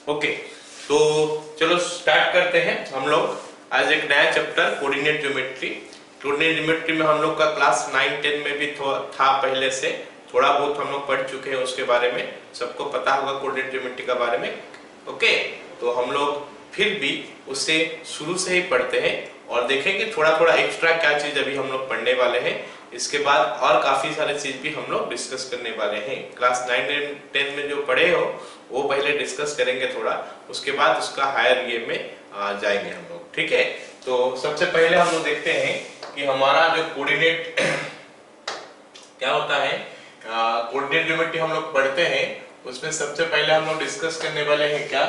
Okay, तो चलो start करते हैं हम लोग आज एक नया chapter coordinate geometry. Coordinate geometry में हम लोग का क्लास 9-10 में भी था पहले से, थोड़ा बहुत हम लोग पढ़ चुके हैं उसके बारे में, सबको पता होगा कोऑर्डिनेट ज्योमेट्री के बारे में। ओके, तो हम लोग फिर भी उससे शुरू से ही पढ़ते हैं और देखेंगे थोड़ा थोड़ा एक्स्ट्रा क्या चीज अभी हम लोग पढ़ने वाले हैं। इसके बाद और काफी सारे चीज भी हम लोग डिस्कस करने वाले हैं। क्लास 9 और 10 में जो पढ़े हो वो पहले डिस्कस करेंगे थोड़ा, उसके बाद उसका हायर ये में जाएंगे हम लोग। ठीक है, तो सबसे पहले हम लोग देखते हैं कि हमारा जो कोऑर्डिनेट क्या होता है। कोऑर्डिनेट ज्योमेट्री हम लोग पढ़ते हैं, उसमें सबसे पहले हम लोग डिस्कस करने वाले हैं क्या,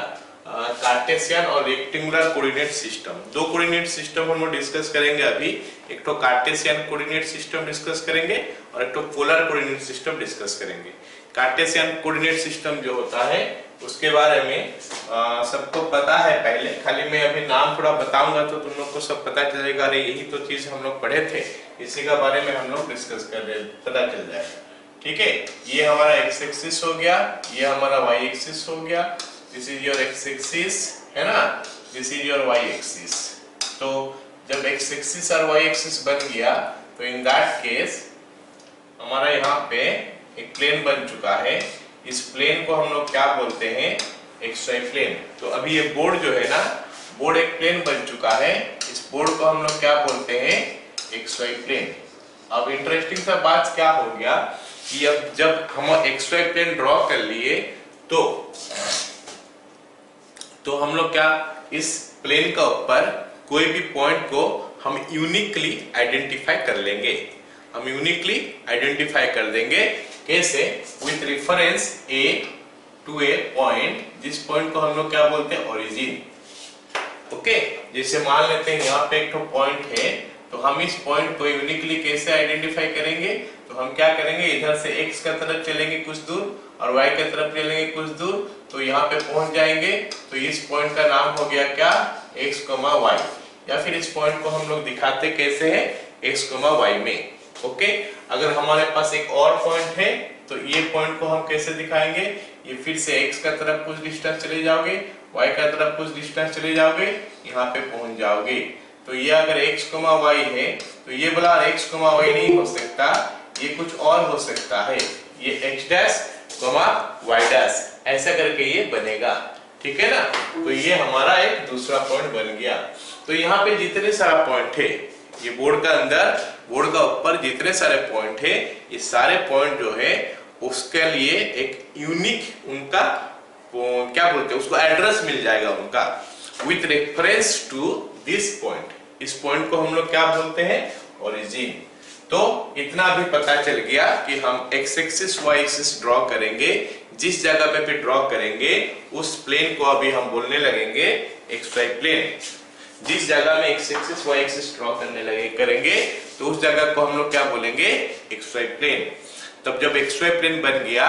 कार्टेशियन और रेक्टेंगुलर कोऑर्डिनेट सिस्टम। दो कोऑर्डिनेट सिस्टम हम लोग डिस्कस करेंगे अभी। एक तो कार्टेशियन कोऑर्डिनेट सिस्टम डिस्कस करेंगे और एक तो पोलर कोऑर्डिनेट सिस्टम डिस्कस करेंगे। कार्टेशियन कोऑर्डिनेट सिस्टम जो होता है उसके बारे में सबको पता है पहले, खाली मैं अभी नाम थोड़ा बताऊंगा तो तुम लोग को सब पता चलेगा। अरे यही तो चीज हम लोग पढ़े थे, इसी का बारे में हम लोग डिस्कस कर रहे, पता चल जाएगा। ठीक है, ये हमारा एक्स एक्सिस हो गया, ये हमारा वाई एक्सिस हो गया, this is your X axis है ना, this is your Y axis. तो जब एक्स एक्सिस और वाई एक्सिस बन गया तो इन दैट केस हमारा यहाँ पे एक प्लेन बन चुका है। इस प्लेन को हम लोग क्या बोलते हैं, एक्सवाई प्लेन। तो अभी ये बोर्ड जो है ना, बोर्ड एक प्लेन बन चुका है, इस बोर्ड को हम लोग क्या बोलते हैं, एक्सवाई प्लेन। अब इंटरेस्टिंग सा बात क्या हो गया कि अब जब हम एक्सवाई प्लेन ड्रॉ कर लिए तो हम लोग क्या इस प्लेन का ऊपर कोई भी पॉइंट को हम यूनिकली आइडेंटिफाई कर लेंगे। हम यूनिकली आइडेंटिफाई कर देंगे कैसे, with reference a to a point, जिस पॉइंट को हम लोग क्या बोलते हैं, ओरिजिन। ओके, जैसे मान लेते हैं यहाँ पे एक तो पॉइंट है, तो हम इस पॉइंट को यूनिकली कैसे आइडेंटिफाई करेंगे, तो हम क्या करेंगे, इधर से x का तरफ चलेंगे कुछ दूर और y की तरफ चलेंगे कुछ दूर, तो यहाँ पे पहुंच जाएंगे। तो इस पॉइंट का नाम हो गया क्या, x, y, या फिर इस पॉइंट को हम लोग दिखाते कैसे है, x, y में। ओके, अगर हमारे पास एक और पॉइंट है तो ये पॉइंट को हम कैसे दिखाएंगे, ये फिर से x का तरफ कुछ डिस्टेंस चले जाओगे, y का तरफ कुछ डिस्टेंस चले जाओगे, यहाँ पे पहुंच जाओगे। तो ये अगर x, y है तो ये बोला x, y नहीं हो सकता, ये कुछ और हो सकता है, ये x डैश, y डैश, ऐसा करके ये बनेगा। ठीक है ना, तो ये हमारा एक दूसरा पॉइंट बन गया। तो यहाँ पे जितने सारा पॉइंट है, ये बोर्ड का अंदर, बोर्ड का ऊपर जितने सारे पॉइंट है, ये सारे पॉइंट जो है उसके लिए एक यूनिक उनका क्या बोलते हैं, उसको एड्रेस मिल जाएगा उनका, with reference to this point. इस पॉइंट को हम लोग क्या बोलते हैं, ओरिजिन। तो इतना भी पता चल गया कि हम x axis Y axis draw करेंगे, जिस जगह पे भी ड्रॉ करेंगे उस प्लेन को अभी हम बोलने लगेंगे एक्सवाई प्लेन। जिस जगह में X axis Y axis draw करने लगे करेंगे तो उस जगह को हम लोग क्या बोलेंगे, एक्सवाई प्लेन। तब जब एक्सवाई प्लेन बन गया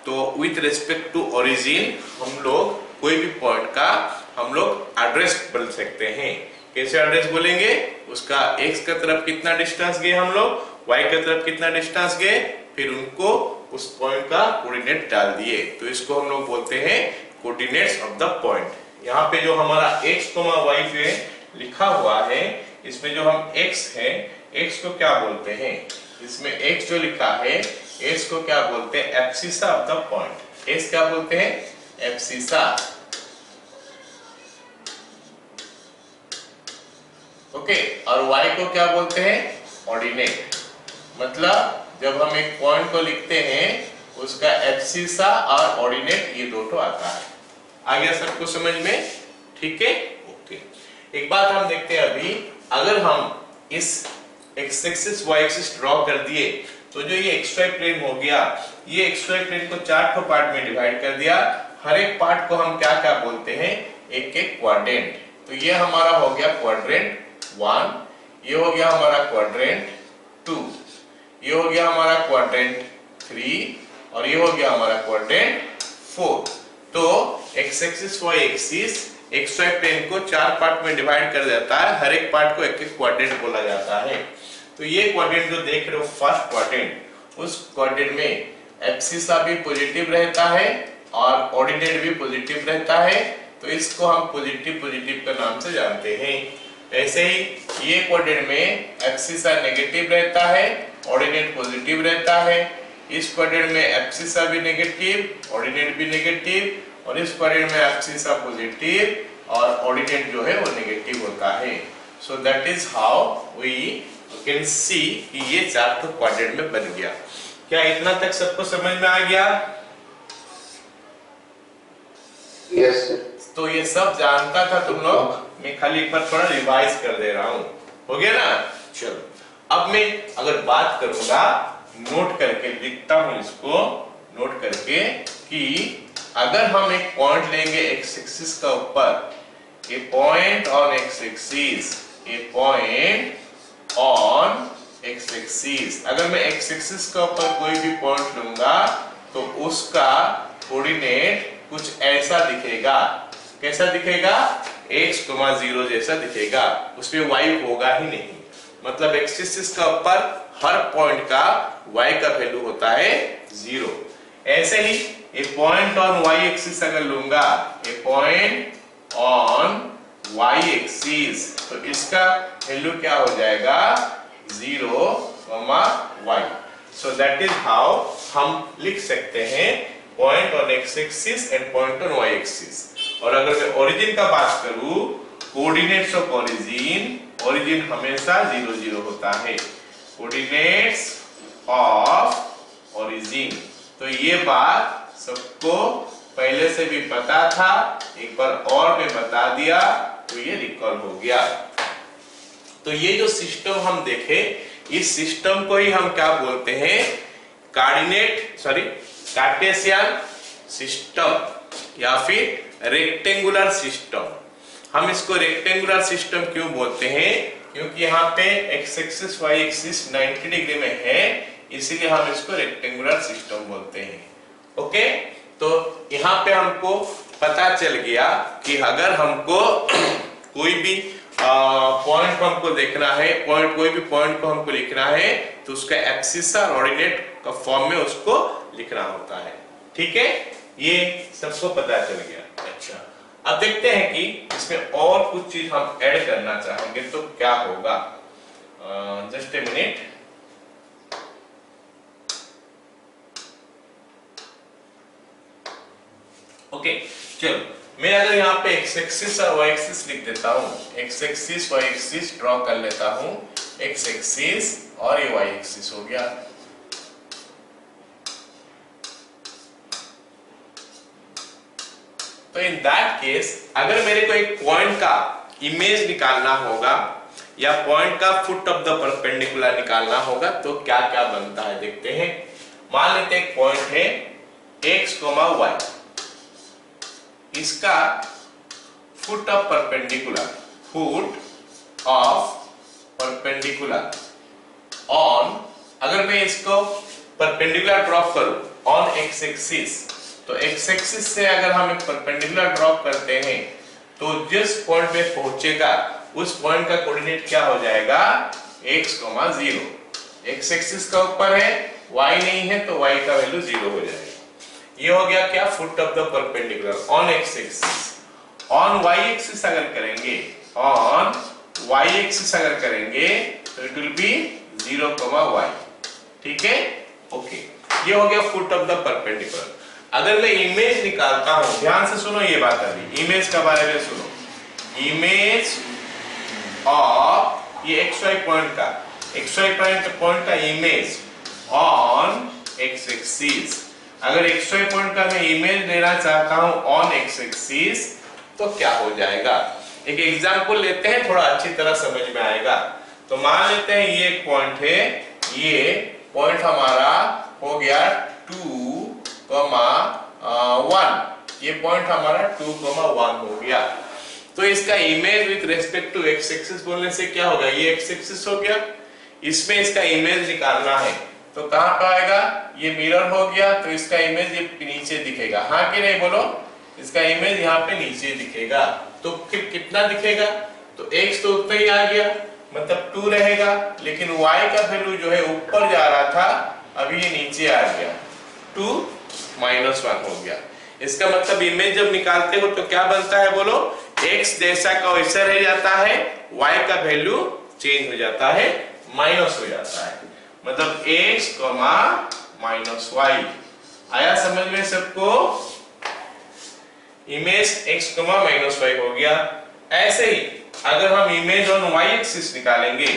तो विथ रिस्पेक्ट टू ओरिजिन हम लोग कोई भी पॉइंट का हम लोग एड्रेस बोल सकते हैं। कैसे एड्रेस बोलेंगे, उसका x का तरफ कितना डिस्टेंस गए हम लोग, y का तरफ कितना डिस्टेंस गए, फिर उनको उस पॉइंट का कोऑर्डिनेट डाल दिए, तो इसको हम लोग बोलते हैं कोऑर्डिनेट्स ऑफ द पॉइंट। यहाँ पे जो हमारा x, y पे लिखा हुआ है, इसमें जो हम x है, x को क्या बोलते हैं, इसमें x जो लिखा है, x को क्या बोलते हैं, abscissa of the point. x क्या बोलते हैं, एब्सिसा। ओके, और y को क्या बोलते हैं, ऑर्डिनेट। मतलब जब हम एक पॉइंट को लिखते हैं उसका एब्सिसा और ऑर्डिनेट ये दोनों आता है। आ गया सबको समझ में, ठीक है। ओके, एक बात हम देखते हैं अभी, अगर हम इस X axis Y axis draw कर दिए तो जो ये एक्सवाई प्लेन हो गया, ये एक्सवाई प्लेन को 4 पार्ट में डिवाइड कर दिया। हर एक पार्ट को हम क्या क्या बोलते हैं, एक एक क्वाड्रेंट। तो ये हमारा हो गया क्वाड्रेंट 1, ये हो गया हमारा क्वाड्रेंट 2, ये हो गया हमारा क्वाड्रेंट 3 और ये हो गया हमारा क्वाड्रेंट 4। तो X axis Y axis XY plane को 4 पार्ट में डिवाइड कर देता है, हर एक पार्ट को एक एक क्वाड्रेंट बोला जाता है। तो ये क्वाड्रेंट जो देख रहे हो फर्स्ट क्वाड्रेंट, उस क्वाड्रेंट में एब्सिसा भी पॉजिटिव रहता है और ऑर्डिनेट भी पॉजिटिव रहता है, तो इसको हम पॉजिटिव पॉजिटिव का नाम से जानते हैं। ऐसे ही ये क्वाड्रेंट में एब्सिसा नेगेटिव रहता है, ऑर्डिनेट पॉजिटिव रहता है। इस क्वाड्रेंट में एब्सिसा भी नेगेटिव, ऑर्डिनेट भी नेगेटिव, और इस क्वाड्रेंट में एब्सिसा पॉजिटिव और ऑर्डिनेट जो है वो नेगेटिव होता है। So that is how we can see कि ये चार तो क्वाड्रेंट में बन गया। क्या इतना तक सबको समझ में आ गया? Yes sir. तो ये सब जानता था तुम लोग, मैं खाली एक बार थोड़ा रिवाइज कर दे रहा हूं। हो गया ना? चलो अब मैं अगर बात करूंगा, नोट करके लिखता हूं इसको, नोट करके कि अगर हम एक पॉइंट लेंगे एक्स एक्सिस का ऊपर, a point on x axis, a point on x axis, अगर मैं एक्स एक्सिस का ऊपर कोई भी पॉइंट लूंगा तो उसका कोऑर्डिनेट कुछ ऐसा दिखेगा। कैसा दिखेगा? x, 0 जैसा दिखेगा, उसमें y होगा ही नहीं। मतलब एक्स एक्सिस का ऊपर हर पॉइंट का y का वैल्यू होता है 0। ऐसे ही ए पॉइंट ऑन y एक्सिस अगर लूंगा, ए पॉइंट ऑन y एक्सिस, तो इसका वैल्यू क्या हो जाएगा? 0, y। So that is how हम लिख सकते हैं point on x axis and point on y axis. और अगर मैं ओरिजिन का बात करूं, कोऑर्डिनेट्स ऑफ ओरिजिन, ओरिजिन हमेशा 0, 0 होता है। कोऑर्डिनेट्स ऑफ ओरिजिन, तो ये बात सबको पहले से भी पता था, एक बार और मैं बता दिया तो ये रिकॉल हो गया। तो ये जो सिस्टम हम देखे, इस सिस्टम को ही हम क्या बोलते हैं? कार्टेशियन सिस्टम या फिर रेक्टेंगुलर सिस्टम। हम इसको रेक्टेंगुलर सिस्टम क्यों बोलते हैं? क्योंकि यहाँ पे X axis Y axis 90 degree में है, इसीलिए हम इसको रेक्टेंगुलर सिस्टम बोलते हैं। ओके, तो यहाँ पे हमको पता चल गया कि अगर हमको कोई भी पॉइंट को हमको देखना है, कोई भी पॉइंट को हमको लिखना है, तो उसका एब्सिस और ऑर्डिनेट का फॉर्म में उसको लिखना होता है। ठीक है, ये सबको पता चल गया। अच्छा, अब देखते हैं कि इसमें और कुछ चीज हम ऐड करना चाहेंगे तो क्या होगा। Just a minute. ओके, चलो मैं अगर यहाँ पे एक्स एक्सिस और वाई एक्सिस लिख देता हूँ, X axis Y axis draw कर लेता हूँ, एक्स एक्सिस और ये वाई एक्सिस हो गया। तो इन दैट केस अगर मेरे को एक पॉइंट का इमेज निकालना होगा या पॉइंट का फुट ऑफ द परपेंडिकुलर निकालना होगा तो क्या क्या बनता है देखते हैं। मान लेते हैं एक पॉइंट है x, y, इसका foot of perpendicular, foot of perpendicular on, अगर मैं इसको परपेंडिकुलर ड्रॉप करूं ऑन एक्स एक्सिस, तो एक्स एक्सिस से अगर हम एक परपेंडिकुलर ड्रॉप करते हैं तो जिस पॉइंट पे पहुंचेगा उस पॉइंट का कोऑर्डिनेट क्या हो जाएगा? x, 0। एक्स एक्सिस का ऊपर है, y नहीं है, तो y का वैल्यू 0 हो जाएगा। ये हो गया क्या? Foot of the perpendicular on x axis. On y axis अगर करेंगे, ऑन y एक्सिस अगर करेंगे तो इट विल बी 0, y। ठीक है, ओके, ये हो गया फुट ऑफ द परपेंडिकुलर। अगर मैं इमेज निकालता हूं, ध्यान से सुनो ये बात, अभी इमेज के बारे में सुनो। इमेज ऑफ ये xy पॉइंट का, xy पॉइंट का इमेज ऑन x एक्सिस। अगर xy पॉइंट का मैं इमेज लेना चाहता हूं ऑन x एक्सिस तो क्या हो जाएगा? एक एग्जांपल लेते हैं, थोड़ा अच्छी तरह समझ में आएगा। तो मान लेते हैं ये एक पॉइंट है, ये पॉइंट हमारा हो गया 2, 1, ये पॉइंट हमारा 2, 1 हो गया। तो इसका image with respect to X axis बोलने से क्या होगा? ये एक्स एक्सिस हो गया, इसमें इसका इमेज निकालना है तो कहां पर आएगा? ये मिरर हो गया, तो इसका इमेज ये नीचे दिखेगा। हाँ कि नहीं बोलो? इसका इमेज यहाँ पे नीचे दिखेगा। तो फिर कितना दिखेगा? तो x तो उतना ही आ गया, मतलब 2 रहेगा, लेकिन y का वैल्यू जो है ऊपर जा रहा था, अभी ये नीचे आ गया, 2 - 1 हो गया। इसका मतलब इमेज जब निकालते हो तो क्या बनता है बोलो, x जैसा का वैसा रह जाता है, y का वैल्यू चेंज हो जाता है, माइनस हो जाता है, मतलब x माइनस y। आया समझ में सबको? इमेज x माइनस y हो गया। ऐसे ही अगर हम इमेज ऑन y एक्सिस निकालेंगे,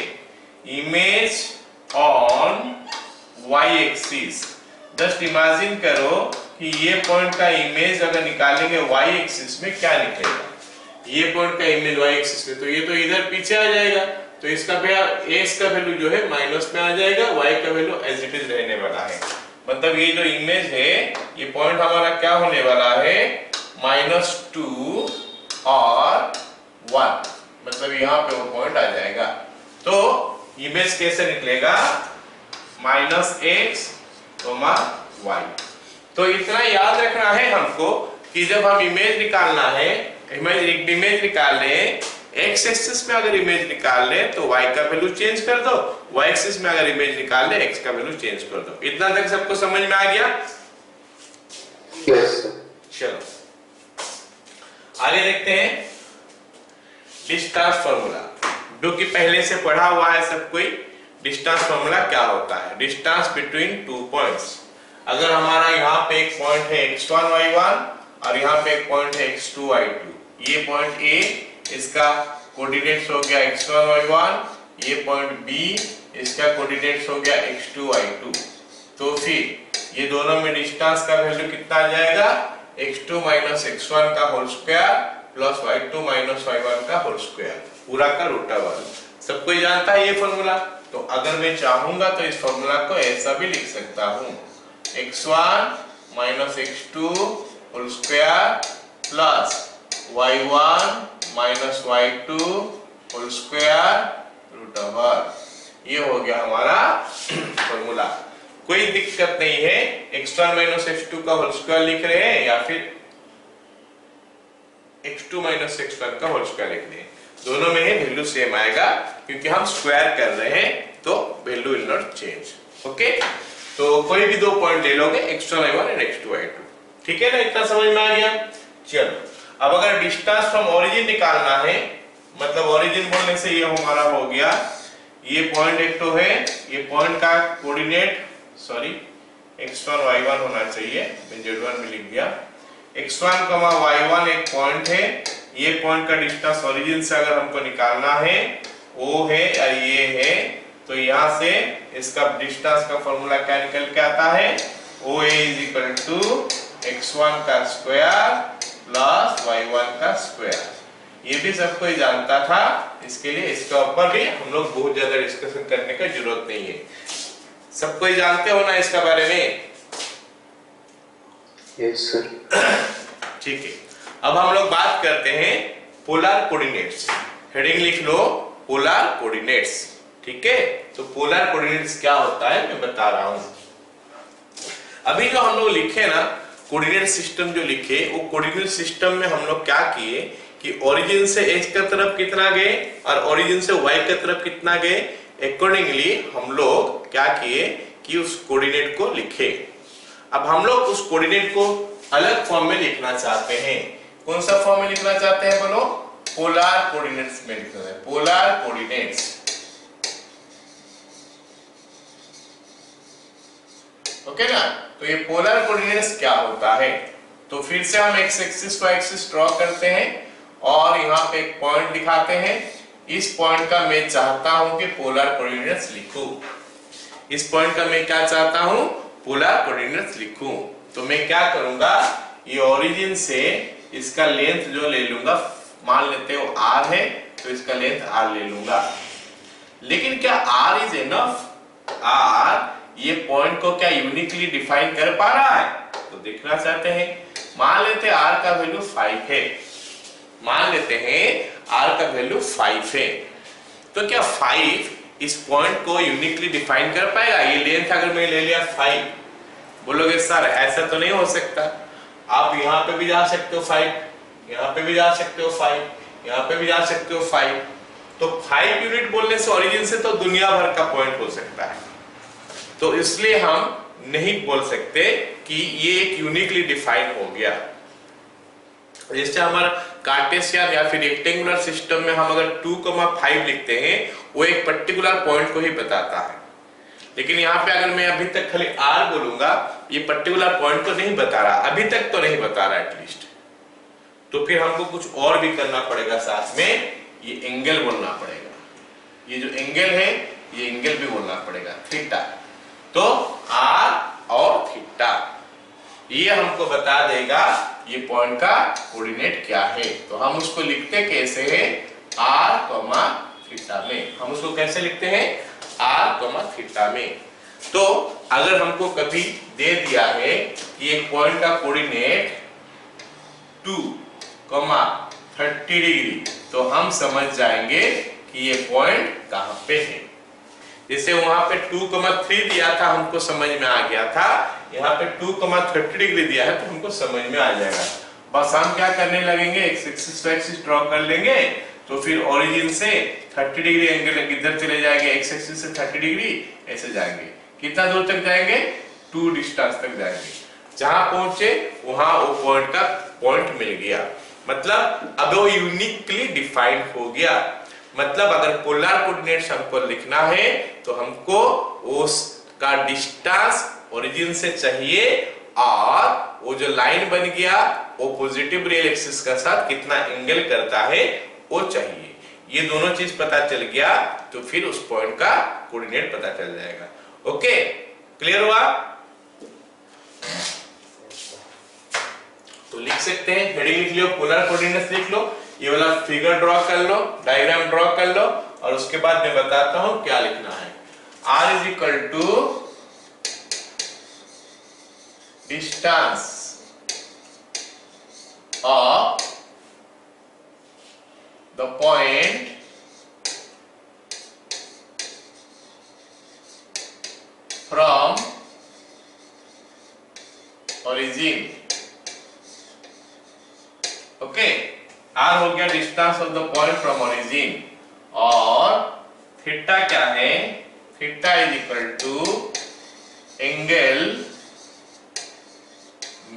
image on y axis, just imagine करो कि ये पॉइंट का इमेज अगर निकालेंगे y एक्सिस में क्या निकलेगा, ये पॉइंट का इमेज y एक्सिस में, तो ये तो इधर पीछे आ जाएगा, तो इसका x का वैल्यू जो है माइनस में आ जाएगा, y का वैल्यू एज इट इज रहने वाला है। मतलब ये जो इमेज है, ये पॉइंट हमारा क्या होने वाला है, -2 और 1, मतलब यहाँ पे वो पॉइंट आ जाएगा। तो इमेज कैसे निकलेगा, -x, y। तो इतना याद रखना है हमको कि जब हम इमेज निकालना है, इमेज निकाल लें, x एक्सिस में अगर इमेज निकाल लें तो y का वैल्यू चेंज कर दो, y एक्सिस में अगर इमेज निकाल लें x का वैल्यू चेंज कर दो। इतना तक सबको समझ में आ गया? Yes, sir. चलो आगे देखते हैं डिस्टेंस फार्मूला, जो कि पहले से पढ़ा हुआ है सब कोई। डिस्टेंस फार्मूला क्या होता है, डिस्टेंस बिटवीन टू पॉइंट्स। अगर हमारा यहाँ पे एक पॉइंट है x1 y1 और यहाँ पे एक पॉइंट है x2 y2, ये पॉइंट A, इसका कोऑर्डिनेट्स हो गया x1 y1, ये पॉइंट B, इसका कोऑर्डिनेट्स हो गया x2 y2, तो फिर ये दोनों में डिस्टेंस का वैल्यू कितना आ जाएगा, x2 माइनस x1 का whole square plus y2 minus y1 का होल स्क्वायर, पूरा का रूट ओवर। सब कोई जानता है ये फॉर्मूला। तो अगर मैं चाहूंगा तो इस फॉर्मूला को ऐसा भी लिख सकता हूँ, x1 minus x2 whole square plus y1 minus y2 whole square root over. ये हो गया हमारा फॉर्मूला। कोई दिक्कत नहीं है, x1 माइनस x2 का होल स्क्वायर लिख रहे हैं या फिर x2 माइनस x1 का होल स्क्वायर लिख रहे हैं, दोनों में ही वैल्यू सेम आएगा, क्योंकि हम स्क्वायर कर रहे हैं तो value will not change. Okay, तो कोई भी दो पॉइंट ले लोगे, x1 y1 and x2 y2, ठीक है ना? इतना समझ में आ गया। चलो अब अगर डिस्टेंस फ्रॉम ओरिजिन निकालना है, मतलब ओरिजिन बोलने से ये हमारा हो गया, ये पॉइंट एक तो है, ये पॉइंट का कोऑर्डिनेट x1 y1 होना चाहिए, मैं z1 में लिख दिया, x1 y1 एक पॉइंट है, ये पॉइंट का डिस्टेंस ओरिजिन से अगर हमको निकालना है, O है या ये है, तो यहाँ से इसका डिस्टेंस का फॉर्मूला क्या निकल के आता है, OA is equal to x1 का स्क्वायर प्लस y1 का स्क्वायर। ये भी सब कोई जानता था, इसके लिए इसके ऊपर भी हम लोग बहुत ज्यादा डिस्कशन करने की जरूरत नहीं है, सब कोई जानते हो ना इसका बारे में? Yes, sir. ठीक है, अब हम लोग बात करते हैं पोलर कोऑर्डिनेट्स। हेडिंग लिख लो, पोलर कोऑर्डिनेट्स। ठीक है, तो पोलर कोऑर्डिनेट्स क्या होता है मैं बता रहा हूं। अभी जो हम लोग लिखे ना कोऑर्डिनेट सिस्टम जो लिखे, वो कोऑर्डिनेट सिस्टम में हम लोग क्या किए कि ओरिजिन से x की तरफ कितना गए और ओरिजिन से y की तरफ कितना गए, अकॉर्डिंगली हम लोग क्या किए कि उस कोऑर्डिनेट को लिखे। अब हम लोग उस कोऑर्डिनेट को अलग फॉर्म में लिखना चाहते हैं। कौन सा फॉर्म में लिखना चाहते हैं बोलो? पोलर कोऑर्डिनेट्स में लिखना है, पोलर कोऑर्डिनेट्स। ओके ना? तो ये पोलर कोऑर्डिनेट्स क्या होता है, तो फिर से हम x axis Y axis draw करते हैं और यहाँ पे एक पॉइंट दिखाते हैं। इस पॉइंट का मैं चाहता हूं कि पोलर कोऑर्डिनेट्स लिखूं। इस पॉइंट का मैं क्या चाहता हूं? पोलर कोऑर्डिनेट्स लिखूं। तो मैं क्या करूंगा, ये ओरिजिन से इसका लेंथ जो ले लूंगा, मान लेते हो r है, तो इसका लेंथ r ले लूंगा। लेकिन क्या r इज इनफ? r ये पॉइंट को क्या यूनिकली डिफाइन कर पा रहा है? तो देखना चाहते हैं। मान लेते हैं r का वैल्यू 5 है, मान लेते हैं r का वैल्यू 5 है, तो क्या 5 इस पॉइंट को यूनिकली डिफाइन कर पाएगा? ये लेंथ अगर मैं ले लिया 5, बोलोगे सर ऐसा तो नहीं हो सकता, आप यहाँ पे भी जा सकते हो 5, यहाँ पे भी जा सकते हो 5, यहाँ पे भी जा सकते हो 5, तो 5 यूनिट बोलने से ओरिजिन से तो दुनिया भर का पॉइंट हो सकता है। तो इसलिए हम नहीं बोल सकते कि ये एक यूनिकली डिफाइन हो गया। जैसे हमारा कार्टेशियन या फिर रेक्टेंगुलर सिस्टम में हम अगर 2,5 लिखते हैं वो एक पर्टिकुलर पॉइंट को ही बताता है, लेकिन यहाँ पे अगर मैं अभी तक खाली r बोलूंगा ये पर्टिकुलर पॉइंट को नहीं बता रहा, अभी तक तो नहीं बता रहा एटलीस्ट। तो फिर हमको कुछ और भी करना पड़ेगा, साथ में ये एंगल बोलना पड़ेगा, ये जो एंगल है ये एंगल भी बोलना पड़ेगा, थीटा। तो r और थीटा ये हमको बता देगा ये पॉइंट का कोऑर्डिनेट क्या है। तो हम उसको लिखते कैसे हैं, r, थीटा में। हम उसको कैसे लिखते हैं, r, थीटा में। तो अगर हमको कभी दे दिया है कि एक पॉइंट का कोऑर्डिनेट 2,30 डिग्री, तो हम समझ जाएंगे कि ये पॉइंट कहां पे है। जैसे वहां पे 2,3 दिया था हमको समझ में आ गया था, यहाँ पे 2,30 डिग्री दिया है तो हमको समझ में आ जाएगा। बस हम क्या करने लगेंगे, एक्सिस ड्रॉ कर लेंगे, तो फिर ओरिजिन से 30 डिग्री एंगल इधर चले जाएंगे, एक्स एक्सिस से 30 डिग्री ऐसे जाएंगे। कितना दूर तक जाएंगे, 2 डिस्टेंस तक जाएंगे। जहां पहुंचे वहां वो पॉइंट का पॉइंट मिल गया, मतलब अब वो यूनिकली डिफाइंड हो गया। मतलब अगर पोलर कोऑर्डिनेट्स हमको लिखना है तो हमको उसका डिस्टेंस ओरिजिन से चाहिए और वो जो लाइन बन गया वो पॉजिटिव रियल एक्सिस के साथ कितना एंगल करता है वो चाहिए। ये दोनों चीज पता चल गया तो फिर उस पॉइंट का कोऑर्डिनेट पता चल जाएगा। ओके, क्लियर हुआ? तो लिख सकते हैं, हेडिंग लिख लो, पोलर कोऑर्डिनेट्स लिख लो, ये वाला फिगर ड्रॉ कर लो, डायग्राम ड्रॉ कर लो, और उसके बाद मैं बताता हूं क्या लिखना है। r is equal to distance of the point from origin. Okay, r हो गया distance of the point from origin, और थीटा क्या है, theta is equal to angle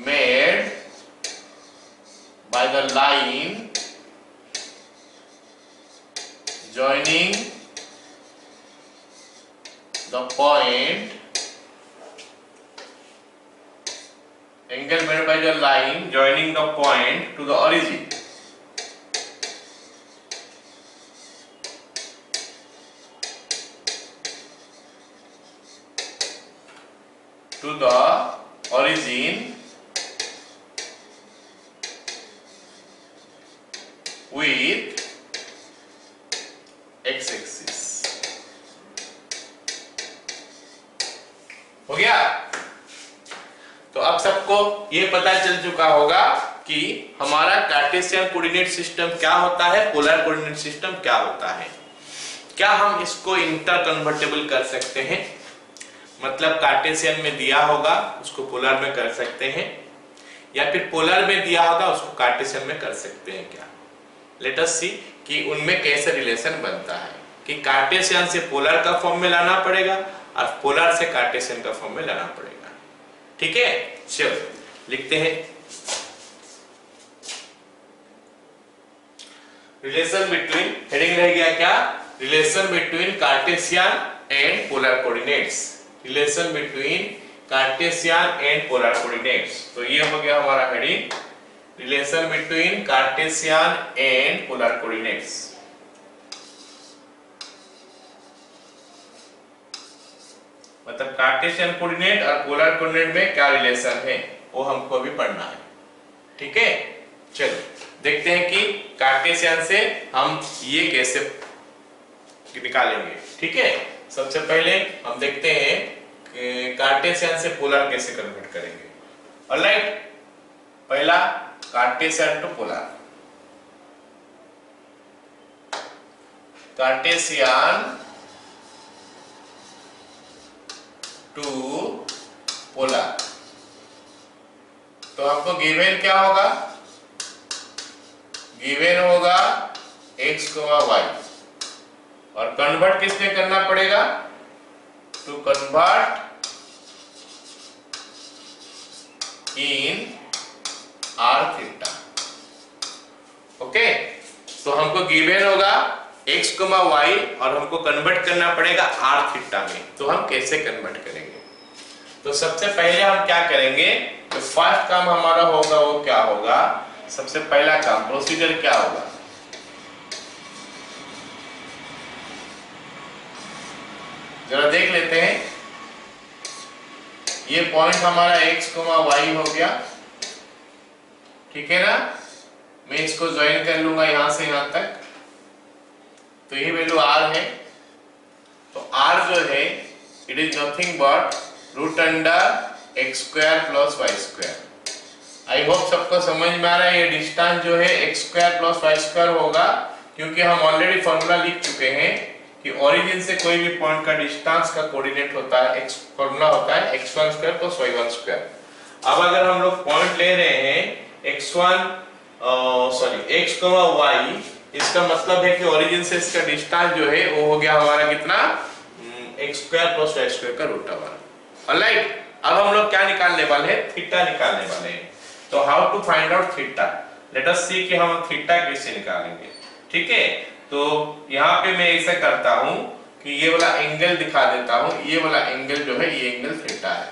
made by the line joining the point, angle made by the line joining the point to the origin. To the origin with x axis. हो गया? तो अब सबको ये पता चल चुका होगा कि हमारा कार्टेशियन कोऑर्डिनेट सिस्टम क्या होता है, पोलर कोऑर्डिनेट सिस्टम क्या होता है। क्या हम इसको इंटर कन्वर्टेबल कर सकते हैं, मतलब कार्टेशियन में दिया होगा उसको पोलर में कर सकते हैं, या फिर पोलर में दिया होगा उसको कार्टेशियन में कर सकते हैं क्या? लेट अस सी कि उनमें कैसे रिलेशन बनता है, कि कार्टेशियन से पोलर का फॉर्म में लाना पड़ेगा और पोलर से कार्टेशियन का फॉर्म में लाना पड़ेगा। ठीक है, चलो लिखते हैं। रिलेशन बिटवीन, हेडिंग रह गया क्या, relation between Cartesian and polar coordinates. Relation between Cartesian and polar coordinates, तो ये हो गया हमारा heading, relation between Cartesian and polar coordinates. मतलब कार्टेशियन कोऑर्डिनेट और पोलर कोऑर्डिनेट में क्या रिलेशन है वो हमको भी पढ़ना है। ठीक है, चलो देखते हैं कि कार्टेशियन से हम ये कैसे निकालेंगे। ठीक है, सबसे पहले हम देखते हैं कि कार्टेशियन से पोलर कैसे कन्वर्ट करेंगे। ऑलराइट, पहला Cartesian to polar, Cartesian to polar. तो आपको गिवन क्या होगा, गिवन होगा x, y, और कन्वर्ट किसमें करना पड़ेगा, to convert in R theta. Okay, तो हमको गिवन होगा x, y और हमको कन्वर्ट करना पड़ेगा आर थीटा में। तो हम कैसे कन्वर्ट करेंगे? तो सबसे पहले हम क्या करेंगे, तो फर्स्ट काम हमारा होगा वो क्या होगा, सबसे पहला काम प्रोसीजर क्या होगा, जरा देख लेते हैं। ये पॉइंट हमारा x, y हो गया, ठीक है ना। मैं इसको ज्वाइन कर लूंगा यहां से यहां तक, तो ये वैल्यू r है। तो r जो है it is nothing but root under X square plus Y square. I hope सबको समझ में आ रहा है। ये डिस्टेंस जो है X square plus Y square होगा, क्योंकि हम ऑलरेडी फॉर्मूला लिख चुके हैं कि ओरिजिन से कोई भी पॉइंट का डिस्टेंस का कोऑर्डिनेट होता है, एक्स फॉर्मूला होता है x1 square plus y1 square. अब अगर हम लोग पॉइंट ले रहे हैं x, y, इसका मतलब है कि ओरिजिन से इसका डिस्टेंस जो है वो हो गया हमारा कितना, x square plus y square का रूट ओवर। ऑलराइट, अब हम लोग क्या निकालने वाले हैं, थीटा निकालने वाले हैं। तो how to find out theta, let us see कि हम थीटा कैसे निकालेंगे। ठीक है, तो यहाँ पे मैं ऐसा करता हूँ कि ये वाला एंगल दिखा देता हूँ, ये वाला एंगल जो है ये एंगल थीटा है।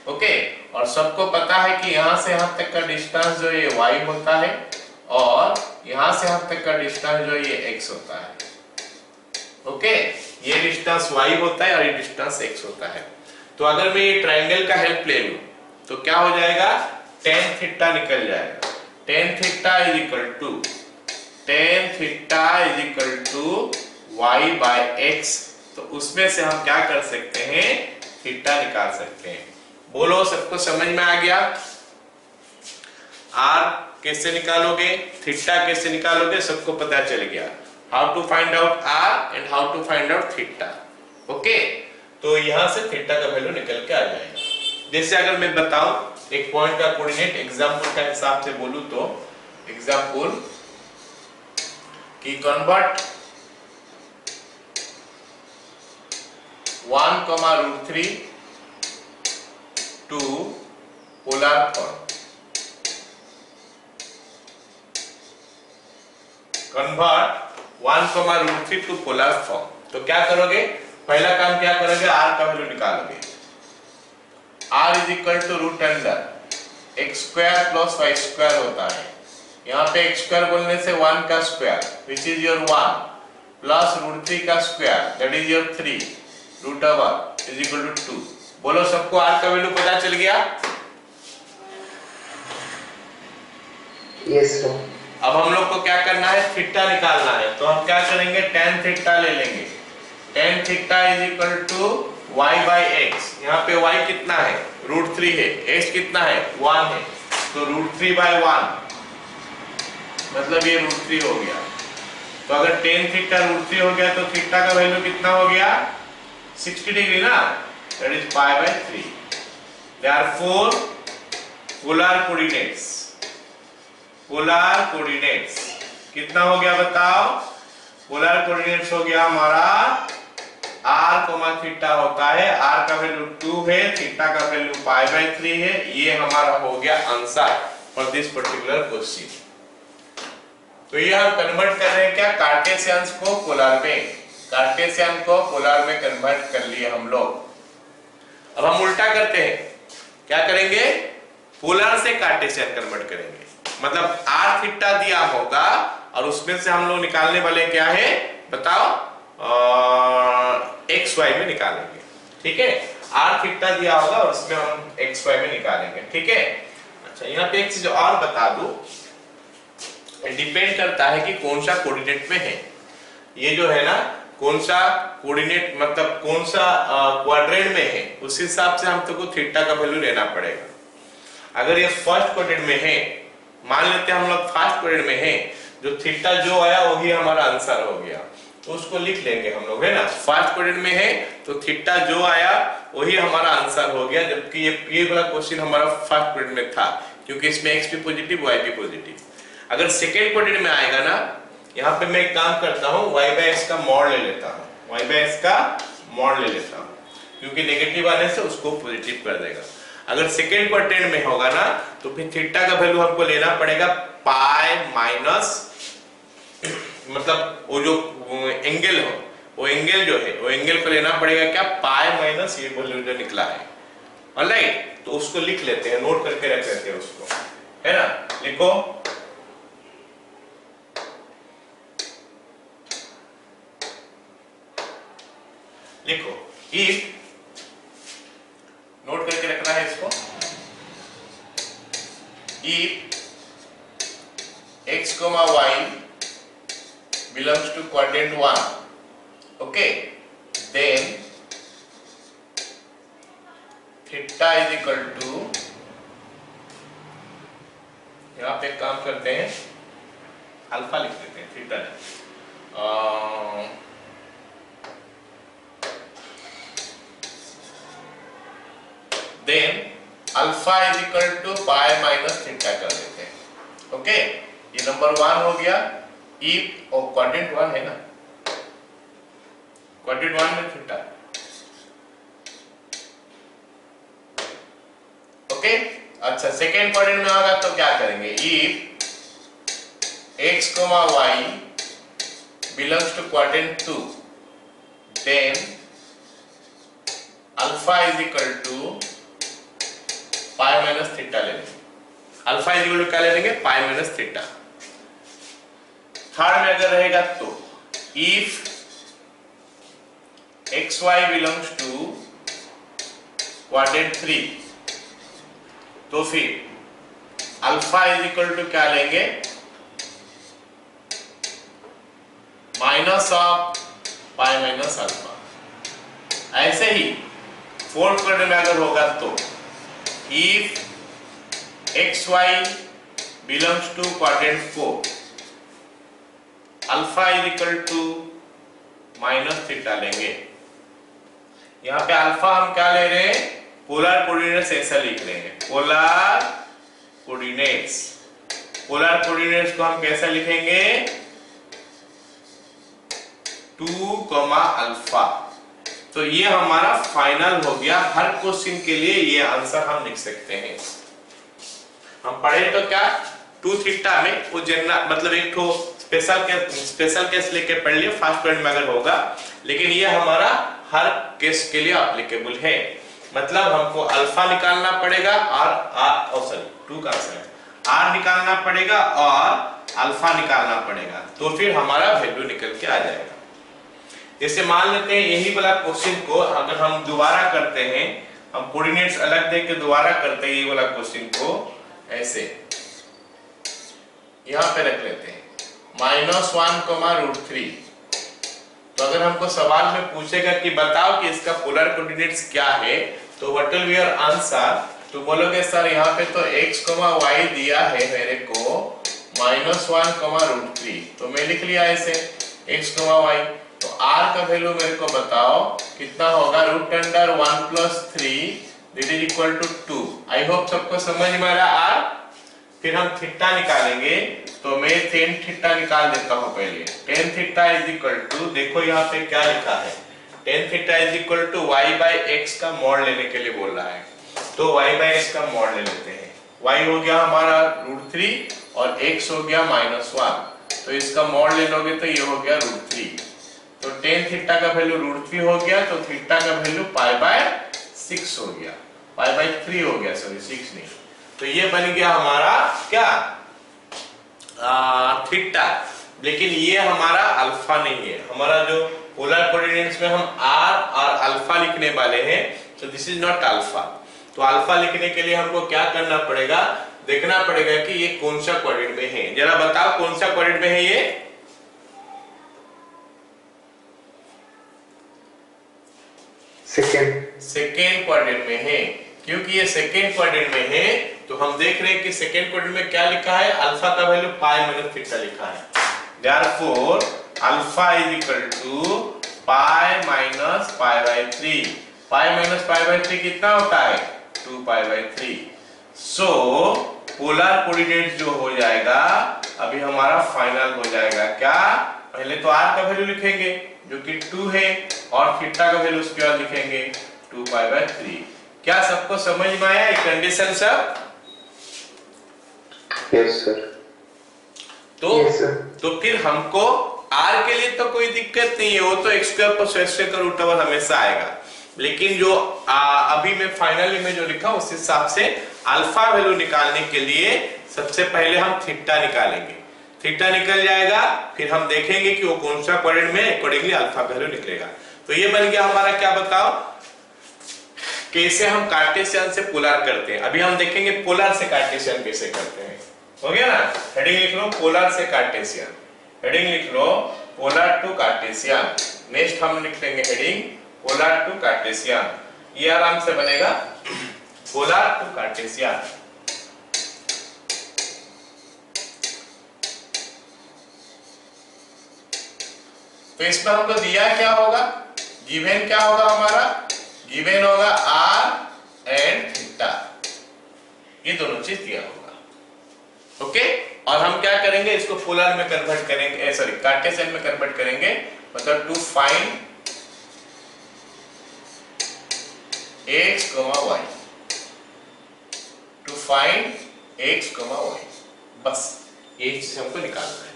ओके, और सबको पता है कि यहाँ से यहाँ तक का डिस्टेंस जो ये y होता है और यहाँ से यहाँ तक का डिस्टेंस जो ये x होता है। ओके, ये डिस्टेंस y होता है और ये डिस्टेंस x होता है। तो अगर मैं ये ट्रायंगल का हेल्प ले लूं तो क्या हो जाएगा, tan थीटा निकल जाएगा। tan theta is equal to y by x। तो उसमें से हम क्या कर सकते हैं, थीटा निकाल सकते हैं। बोलो सबको समझ में आ गया? r कैसे निकालोगे, थीटा कैसे निकालोगे, सबको पता चल गया। How to find out r and how to find out theta. Okay, तो यहां से थीटा का वैल्यू निकल के आ जाएगा। जैसे अगर मैं बताऊं एक पॉइंट का कोऑर्डिनेट एग्जांपल का हिसाब से बोलूं तो एग्जांपल कि convert 1,√3 to polar form. Convert 1,√3 to polar form. तो क्या करोगे, पहला काम क्या करोगे, r का वैल्यू निकालोगे। r is equal to root under X square plus Y square होता है। यहाँ पे एक्स स्क्वायर बोलने से 1 का square which is your 1 plus √3 का square that is your 3 root over is equal to 2। बोलो सबको r का वैल्यू पता चल गया? Yes sir. अब हम लोग को क्या करना है, थीटा निकालना है। तो हम क्या करेंगे, tan थीटा ले लेंगे। tan theta is equal to y by x। यहाँ पे y कितना है, √3 है, x कितना है 1 है, तो √3 बाई 1 मतलब ये √3 हो गया। तो अगर tan थीटा √3 हो गया तो थीटा का वैल्यू कितना हो गया, 60 डिग्री ना, that is pi by 3। Therefore polar coordinates कितना हो गया बताओ, पोलर कोऑर्डिनेट्स हो गया हमारा r, थीटा होता है, r का वैल्यू 2 है, थीटा का वैल्यू पाई बाई 3 है। ये हमारा हो गया answer for this particular question. तो ये हम कन्वर्ट कर रहे हैं क्या, कार्टेशियन को पोलर में, कार्टेशियन को पोलर में कन्वर्ट कर लिए हम लोग। अब हम उल्टा करते हैं, क्या करेंगे, पोलर से कार्टेशियन कन्वर्ट करेंगे। मतलब r थीटा दिया होगा और उसमें से हम लोग निकालने वाले क्या है बताओ, एक्स वाई में निकालेंगे। ठीक है, r थीटा दिया होगा और उसमें हम एक्स वाई में निकालेंगे। ठीक है, अच्छा यहाँ पे एक चीज और बता दूं, डिपेंड करता है कि कौन सा कोऑर्डिनेट में है। ये जो है ना, कौन सा कोऑर्डिनेट मतलब कौन सा क्वाड्रेंट में है, उस हिसाब से हम तो थीटा का वैल्यू लेना पड़ेगा। अगर ये फर्स्ट क्वाड्रेंट में है, मान लेते हैं हम लोग फर्स्ट क्वाड्रेंट में है, जो थीटा जो आया वही हमारा आंसर हो गया, तो उसको लिख लेंगे हम लोग, है ना। फर्स्ट क्वाड्रेंट में है तो थीटा जो आया वही हमारा आंसर हो गया, जबकि ये वाला क्वेश्चन हमारा फर्स्ट क्वाड्रेंट में था, क्योंकि इसमें x भी पॉजिटिव y भी पॉजिटिव। अगर सेकेंड क्वाड्रेंट में आएगा ना, यहाँ पे मैं एक काम करता हूँ, y बाय x का मॉड ले लेता हूँ, y बाय x का मॉड ले लेता हूँ, क्योंकि नेगेटिव आने से उसको पॉजिटिव कर देगा। अगर सेकेंड क्वाड्रेंट में होगा ना तो फिर थीटा का वैल्यू हमको लेना पड़ेगा पाई माइनस, मतलब वो जो एंगल हो, वो एंगल जो है वो एंगल को लेना पड़ेगा क्या, पाई माइनस ये वैल्यू जो निकला है। ऑलराइट, तो उसको लिख लेते हैं, नोट करके रख लेते हैं उसको, है ना। लिखो लिखो इफ, नोट करके रखना है इसको, if x, y belongs to quadrant 1, okay, then theta is equal to, यहाँ पे काम करते हैं, अल्फा लिख देते हैं, theta then alpha is equal to pi minus theta कर देते हैं, ओके। ये नंबर 1 हो गया, इफ, और क्वाड्रेंट 1 है ना, क्वाड्रेंट 1 में थीटा, ओके। अच्छा, सेकेंड क्वाड्रेंट में होगा तो क्या करेंगे, if x, y belongs to quadrant 2, then alpha is equal to pi minus theta ले लेंगे, अल्फा इज इक्वल टू क्या ले लेंगे, पाई माइनस थीटा। थर्ड में अगर रहेगा तो if X Y belongs to quadrant 3, तो फिर अल्फा इज इक्वल टू क्या लेंगे, minus of pi minus alpha. ऐसे ही फोर्थ क्वाड्रेंट में अगर होगा तो if X Y belongs to quadrant 4, alpha is equal to minus theta लेंगे। यहाँ पे अल्फा हम क्या ले रहे हैं, पोलर कोऑर्डिनेट्स ऐसा लिख रहे हैं, पोलर कोऑर्डिनेट्स। पोलर कोऑर्डिनेट्स को हम कैसा लिखेंगे, 2, अल्फा। तो ये हमारा फाइनल हो गया, हर क्वेश्चन के लिए ये आंसर हम लिख सकते हैं। हम पढ़े तो क्या 2 थीटा में वो जनरल, मतलब एक तो स्पेशल केस लेके पढ़ लिया फर्स्ट पॉइंट में अगर होगा, लेकिन ये हमारा हर केस के लिए एप्लीकेबल है। मतलब हमको अल्फा निकालना पड़ेगा और सॉरी 2 का आंसर है, आर निकालना पड़ेगा और अल्फा निकालना पड़ेगा, तो फिर हमारा वैल्यू निकल के आ जाएगा। जैसे मान लेते हैं यही वाला क्वेश्चन को अगर हम दोबारा करते हैं, हम कोऑर्डिनेट्स अलग दे के दोबारा करते हैं, ये वाला क्वेश्चन को ऐसे यहाँ पे रख लेते हैं -1, √3। तो अगर हमको सवाल में पूछेगा कि बताओ कि इसका पोलर कोऑर्डिनेट्स क्या है, तो what will be your answer, तो बोलोगे सर यहाँ पे तो x, y दिया है मेरे को -1, √3, तो मैं लिख लिया ऐसे x, y। तो r का वैल्यू मेरे को बताओ कितना होगा, √1 + 3 that is equal to 2। I hope सबको समझ में आ रहा r। फिर हम थीटा निकालेंगे, तो मैं tan थीटा निकाल देता हूं पहले। tan theta is equal to, देखो यहाँ पे क्या लिखा है, tan theta is equal to y/x का मॉड लेने के लिए बोल रहा है, तो y/x का मॉड ले लेते हैं। y हो गया हमारा √3 और x हो गया -1, तो इसका मॉड ले लोगे तो ये हो गया √3। तो tan थीटा का वैल्यू √3 हो गया, तो थीटा का वैल्यू π/6 हो गया, π/3 हो गया, सॉरी 6 नहीं। तो ये बन गया हमारा क्या, थीटा। लेकिन ये हमारा अल्फा नहीं है, हमारा जो पोलर कोऑर्डिनेट्स में हम r और अल्फा लिखने वाले हैं, तो दिस इज नॉट अल्फा। तो अल्फा लिखने के लिए हमको क्या करना पड़ेगा, देखना पड़ेगा कि ये कौन सा क्वाड्रेंट में है। जरा बताओ कौन सा क्वाड्रेंट में है ये, सेकेंड क्वाड्रेंट में है। क्योंकि ये सेकेंड क्वाड्रेंट में है, तो हम देख रहे हैं कि सेकेंड क्वाड्रेंट में क्या लिखा है, अल्फा का वैल्यू π-θ लिखा है। Therefore alpha is equal to π-π/3। π-π/3 कितना होता है, 2π/3। सो पोलर कोऑर्डिनेट जो हो जाएगा अभी हमारा फाइनल हो जाएगा क्या, पहले तो r का वैल्यू लिखेंगे जो कि 2 है, और थीटा का वैल्यू उसके बाद लिखेंगे 2π/3। क्या सबको समझ में आया ये कंडीशन सब? Yes sir. तो फिर हमको r के लिए तो कोई दिक्कत नहीं है, वो तो x square plus y square का रूट ओवर हमेशा आएगा। लेकिन जो अभी मैं फाइनली में जो लिखा उस हिसाब से अल्फा वैल्यू निकालने के लिए सबसे पहले हम थीटा निकालेंगे। थीटा निकल जाएगा, फिर हम देखेंगे कि वो कौन सा क्वाड्रेंट में अकॉर्डिंगली अल्फा वैल्यू निकलेगा। तो ये बन गया हमारा, क्या बताओ, कैसे हम कार्टेशियन से पोलर करते हैं। अभी हम देखेंगे पोलर से कार्टेशियन कैसे करते हैं। हो गया ना? हेडिंग लिख लो पोलर से कार्टेशियन, हेडिंग लिख लो पोलर टू कार्टेशियन। नेक्स्ट हम लिख लेंगे हेडिंग पोलर टू कार्टेशियन, ये आराम से बनेगा पोलर टू कार्टेशियन। तो इसमें हमको दिया क्या होगा, गिवन क्या होगा हमारा, गिवन होगा r एंड थीटा, ये दोनों चीज दिया होगा। ओके, और हम क्या करेंगे, इसको पोलर में कन्वर्ट करेंगे, सॉरी कार्टेशियन में कन्वर्ट करेंगे। मतलब to find x, y, to find x, y, बस ये चीज हमको निकालना है।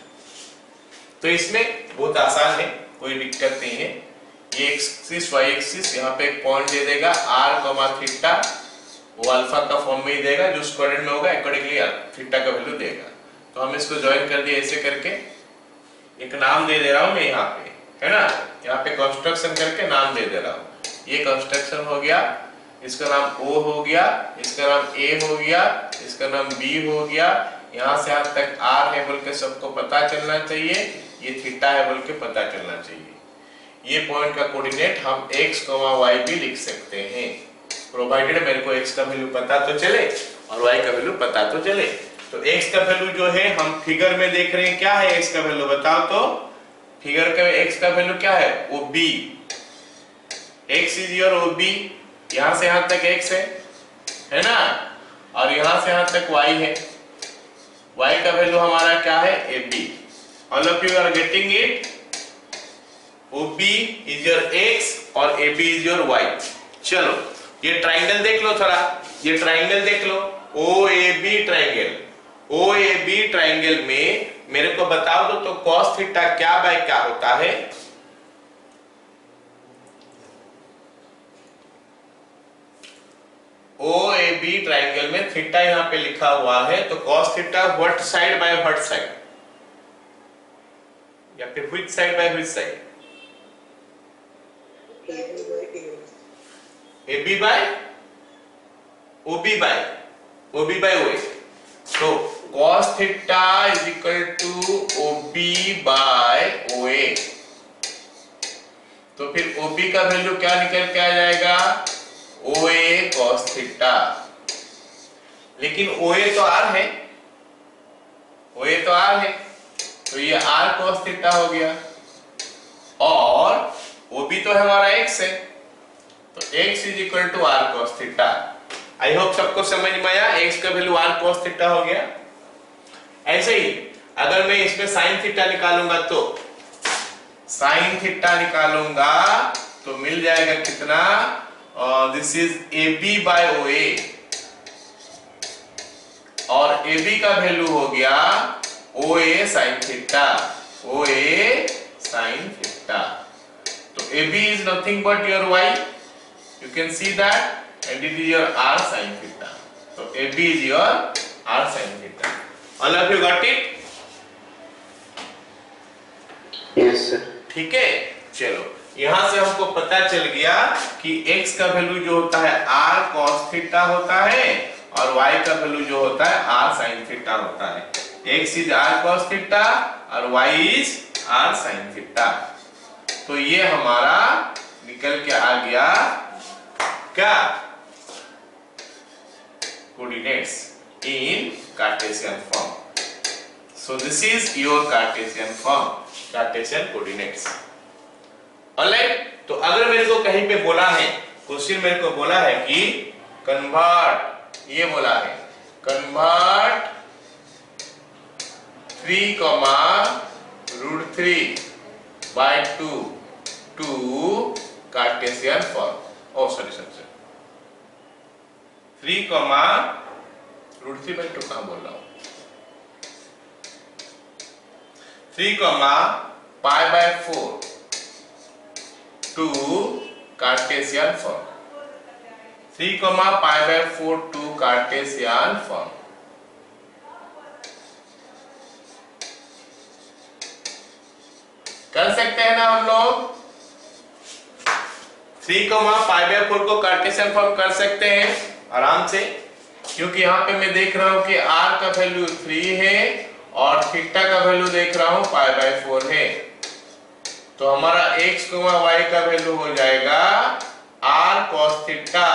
तो इसमें बहुत आसान है, कोई दिक्कत नहीं है। ये एक्सिस y एक्सिस यहाँ पे एक पॉइंट दे देगा r, थीटा, वो अल्फा का फॉर्म में ही देगा, जो स्क्वाड्रेंट में होगा अकॉर्डिंगली थीटा का वैल्यू देगा। तो हम इसको ज्वाइन कर दिए ऐसे करके, एक नाम दे दे रहा हूं मैं यहाँ पे, है ना, यहाँ पे कंस्ट्रक्शन करके नाम दे दे रहा हूं। ये कंस्ट्रक्शन हो गया, इसका नाम O हो गया, इसका नाम A हो गया, इसका नाम B हो गया। यहाँ से यहाँ तक R है बोल के सबको पता चलना चाहिए, ये थीटा है बोल के पता चलना चाहिए। ये पॉइंट का कोऑर्डिनेट हम x, y भी लिख सकते हैं, प्रोवाइडेड मेरे को x का वैल्यू पता तो चले और y का वैल्यू पता तो चले। तो x का वैल्यू जो है हम फिगर में देख रहे हैं, क्या है x का वैल्यू बताओ तो। फिगर का x का वैल्यू क्या है, OB, x is your OB। यहां से यहां तक x है ना, और यहां से यहां तक y है। y का वैल्यू हमारा क्या है, AB। All of you are getting it, OB इज योर x और AB इज योर y। चलो ये ट्राइंगल देख लो थोड़ा, ये ट्राइंगल देख लो, OAB ट्राइंगल। OAB ट्राइंगल में मेरे को बताओ तो cos थीटा क्या बाय क्या होता है। OAB ट्राइंगल में थीटा यहां पे लिखा हुआ है, तो cos theta what side by what side, या फिर which side by which side, AB by OB by OA। तो cos theta is equal to OB by OA। तो फिर OB का वैल्यू क्या निकल के आ जाएगा, OA cos थीटा। लेकिन OA तो R है, OA तो R है, तो ये R cos थीटा हो गया, और OB तो हमारा x है, तो x is equal to R cos theta. I hope सबको समझ में आया, x का वैल्यू R cos थीटा हो गया। ऐसे ही अगर मैं इसमें sin थीटा निकालूंगा, तो sin थीटा निकालूंगा तो मिल जाएगा कितना, this is AB by OA, और AB का वैल्यू हो गया OA sin theta, OA sin theta. तो AB is nothing but your y, you can see that, and it is your R sin theta. So AB is your R sin theta. All of you got it? Yes sir. ठीक है, चलो यहां से हमको पता चल गया कि x का वैल्यू जो होता है R cos थीटा होता है, और y का वैल्यू जो होता है R sin थीटा होता है। x is R cos theta और y is R sin theta. तो ये हमारा निकल के आ गया क्या, coordinates in Cartesian form. So this is your Cartesian form, Cartesian coordinates. Alright, तो अगर मेरे को कहीं पे बोला है, क्वेश्चन मेरे को बोला है कि कन्वर्ट, ये बोला है convert 3,√3/2 to Cartesian form. Oh sorry, 3 comma √3/2 कहां बोल रहा हूं, 3 comma π/4 to Cartesian form, 3 comma π/4 to Cartesian form. कर सकते हैं ना हम लोग, 3 कॉमा π/4 को कार्टेशियन फॉर्म कर सकते हैं आराम से, क्योंकि यहाँ पे मैं देख रहा हूं कि r का वैल्यू 3 है और थीटा का वैल्यू देख रहा हूं π/4 है। तो हमारा x, y का वैल्यू हो जाएगा r cos थीटा,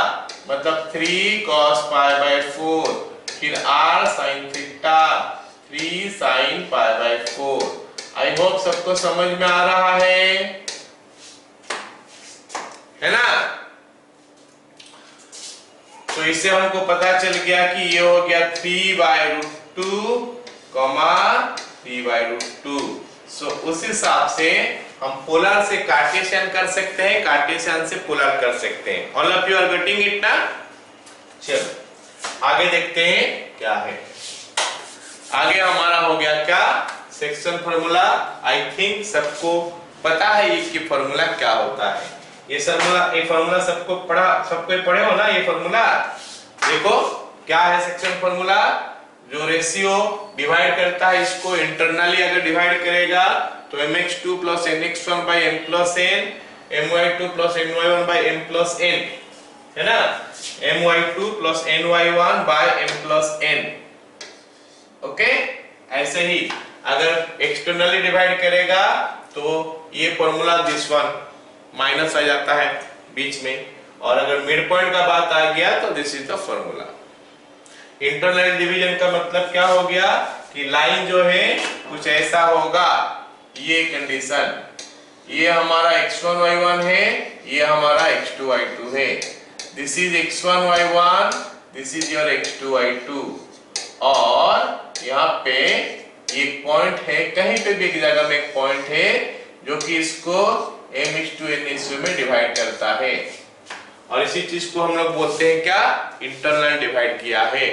मतलब 3 cos π/4, फिर r sin theta 3 sin π/4। I hope सबको समझ में आ रहा है ना? तो इससे हमको पता चल गया कि ये हो गया 3/√2 कॉमा 3/√2। सो उस हिसाब से हम पोलर से कार्टेशियन कर सकते हैं, कार्टेशियन से पोलर कर सकते हैं। All of you are getting it ना? चलो आगे देखते हैं क्या है। आगे हमारा हो गया क्या, सेक्शन फार्मूला। आई थिंक सबको पता है ये फार्मूला क्या होता है। ये फार्मूला सबको पढ़े हो ना? ये फार्मूला देखो क्या है, सेक्शन फार्मूला जो रेशियो डिवाइड करता है, इसको इंटरनली अगर डिवाइड करेगा तो mx2 + nx1 / m + n, my2 + ny1 / m + n, है ना? my2 + ny1 / m + n। Okay, ऐसे ही अगर एक्सटर्नली डिवाइड करेगा तो ये फॉर्मूला दिस वन माइनस आ जाता है बीच में, और अगर मिड पॉइंट का बात आ गया तो this is the formula. Internal division का मतलब क्या हो गया कि लाइन जो है कुछ ऐसा होगा, ये कंडीशन, ये हमारा x1 y1 है, ये हमारा x2 y2 है। This is x1 y1, this is your x2 y2, और यहाँ पे एक पॉइंट है, कहीं पे भी एक जगह में एक पॉइंट है जो कि इसको m/n रेशियो में डिवाइड करता है, और इसी चीज को हम लोग बोलते हैं क्या, इंटरनल डिवाइड किया है।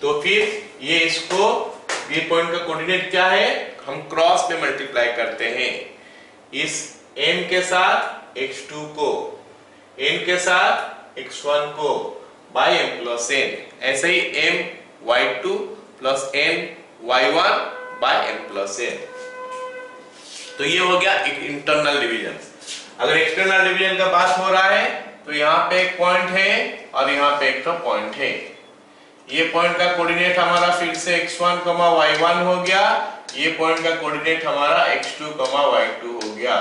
तो फिर ये इसको, ये पॉइंट का कोऑर्डिनेट क्या है, हम क्रॉस में मल्टीप्लाई करते हैं, इस m के साथ x2 को, n के साथ x1 को by m + n, ऐसे ही my2 + ny1 by m + n। तो ये हो गया एक इंटरनल डिवीजन। अगर एक्सटर्नल डिवीजन का बात हो रहा है तो यहाँ पे एक पॉइंट है और यहाँ पे एक तो पॉइंट है। ये पॉइंट का कोऑर्डिनेट हमारा फिर से x1, y1 हो गया, ये पॉइंट का कोऑर्डिनेट हमारा x2, y2 हो गया।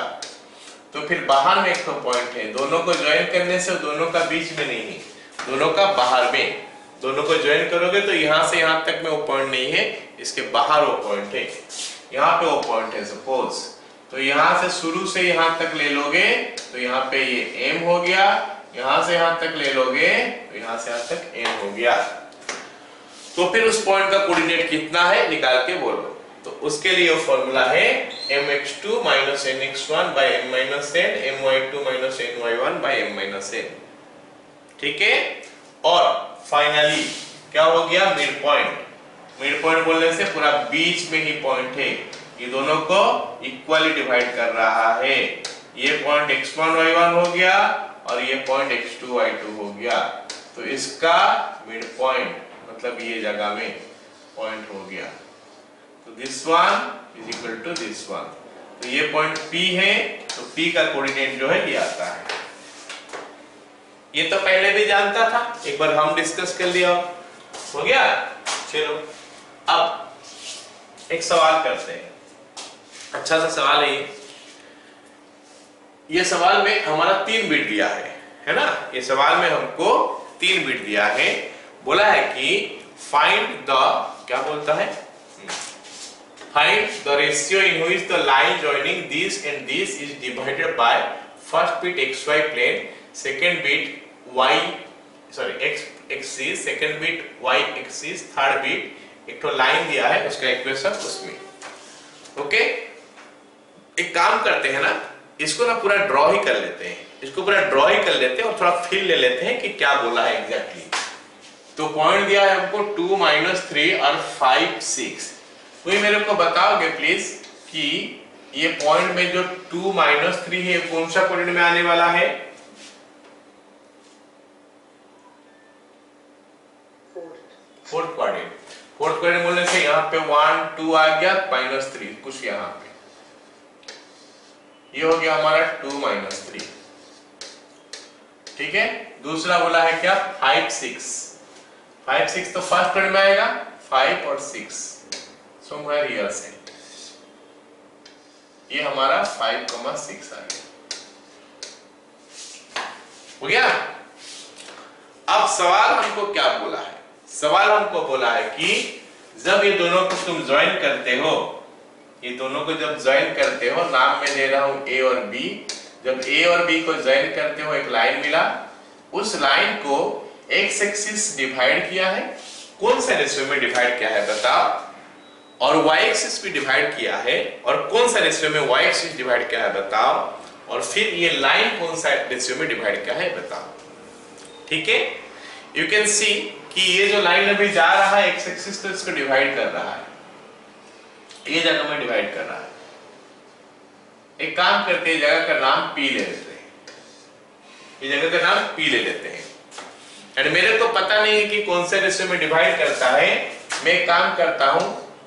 तो फिर बाहर में एक तो पॉइंट है, दोनों को ज्वाइन करने से दोनों का बीच में नहीं है, दोनों का बाहर में, दोनों को ज्वाइन करोगे तो यहाँ से यहाँ तक में वो पॉइंट नहीं है, इसके बाहर वो पॉइंट है, यहाँ पे वो पॉइंट है सपोज। तो यहाँ से शुरू से यहाँ तक ले लोगे तो यहाँ पे ये m हो गया, यहाँ से यहाँ तक ले लोगे तो यहाँ से यहाँ तक n हो गया। तो फिर उस पॉइंट का कोऑर्डिनेट कितना है निकाल के बोलो। तो उसके लिए वो फॉर्मूला है mx2 - nx1 by m - n, my2 - ny1 by m - n। ठीक है, और फाइनली क्या हो गया, मिड पॉइंट। मिड पॉइंट बोलने से पूरा बीच में ही पॉइंट है, ये दोनों को इक्वली डिवाइड कर रहा है। ये पॉइंट x1 y1 हो गया और ये पॉइंट x2 y2 हो गया। तो इसका मिड पॉइंट मतलब ये जगह में पॉइंट हो गया। तो this one is equal to this one. तो ये पॉइंट P है, तो P का कोऑर्डिनेट जो है ये आता है। ये तो पहले भी जानता था, एक बार हम डिस्कस कर लिया, हो गया। चलो अब एक सवाल करते हैं, अच्छा सा सवाल है ये सवाल में हमारा 3 बिट दिया है ना? ये सवाल में हमको 3 बिट दिया है, बोला है कि फाइंड द, क्या बोलता है, find the ratio in which the line joining this and this is divided by first bit xy plane, second bit x axis, second bit y axis, third bit एक तो लाइन दिया है उसका equation उसमें। Okay, एक काम करते हैं ना, इसको ना पूरा ड्रॉ ही कर लेते हैं, इसको पूरा ड्रॉ ही कर लेते हैं और थोड़ा फील ले लेते हैं कि क्या बोला है एग्जैक्टली। तो पॉइंट दिया है हमको 2 - 3 और 5 6। कोई मेरे को बताओगे प्लीज कि ये पॉइंट में जो 2 - 3 है कौन सा पॉइंट में आने वाला है? Fourth quadrant. फोर्थ क्वाड्रेंट बोलने से यहाँ पे 1 2 आ गया, -3 कुछ यहाँ पे, ये हो गया हमारा 2 - 3। ठीक है, दूसरा बोला है क्या 5 6। 5 6 तो फर्स्ट क्वाड्रेंट में आएगा, 5 और 6 somewhere here से ये हमारा 5, 6 आ गया। हो गया। अब सवाल हमको क्या बोला है? सवाल हमको बोला है कि जब ये दोनों को तुम ज्वाइन करते हो, ये दोनों को जब ज्वाइन करते हो, नाम में दे रहा हूं ए और बी, जब ए और बी को ज्वाइन करते हो एक लाइन मिला, उस लाइन को एक्स एक्सिस डिवाइड किया है, कौन सा रेशियो में डिवाइड किया है बताओ, और y एक्सिस भी डिवाइड किया है, और कौन सा रेशियो में y एक्सिस डिवाइड किया है बताओ, और फिर ये लाइन कौन सा रेशियो में डिवाइड किया है बताओ। ठीक है, यू कैन सी कि ये जो लाइन अभी जा रहा है x एक्सिस तो इसको डिवाइड कर रहा है, ये जगह में डिवाइड कर रहा है। एक काम करते हैं, जगह का नाम p ले लेते हैं, ये जगह का नाम p ले लेते हैं। एंड मेरे को पता नहीं है कि कौन से रेशियो में डिवाइड करता है, मैं एक काम करता हूं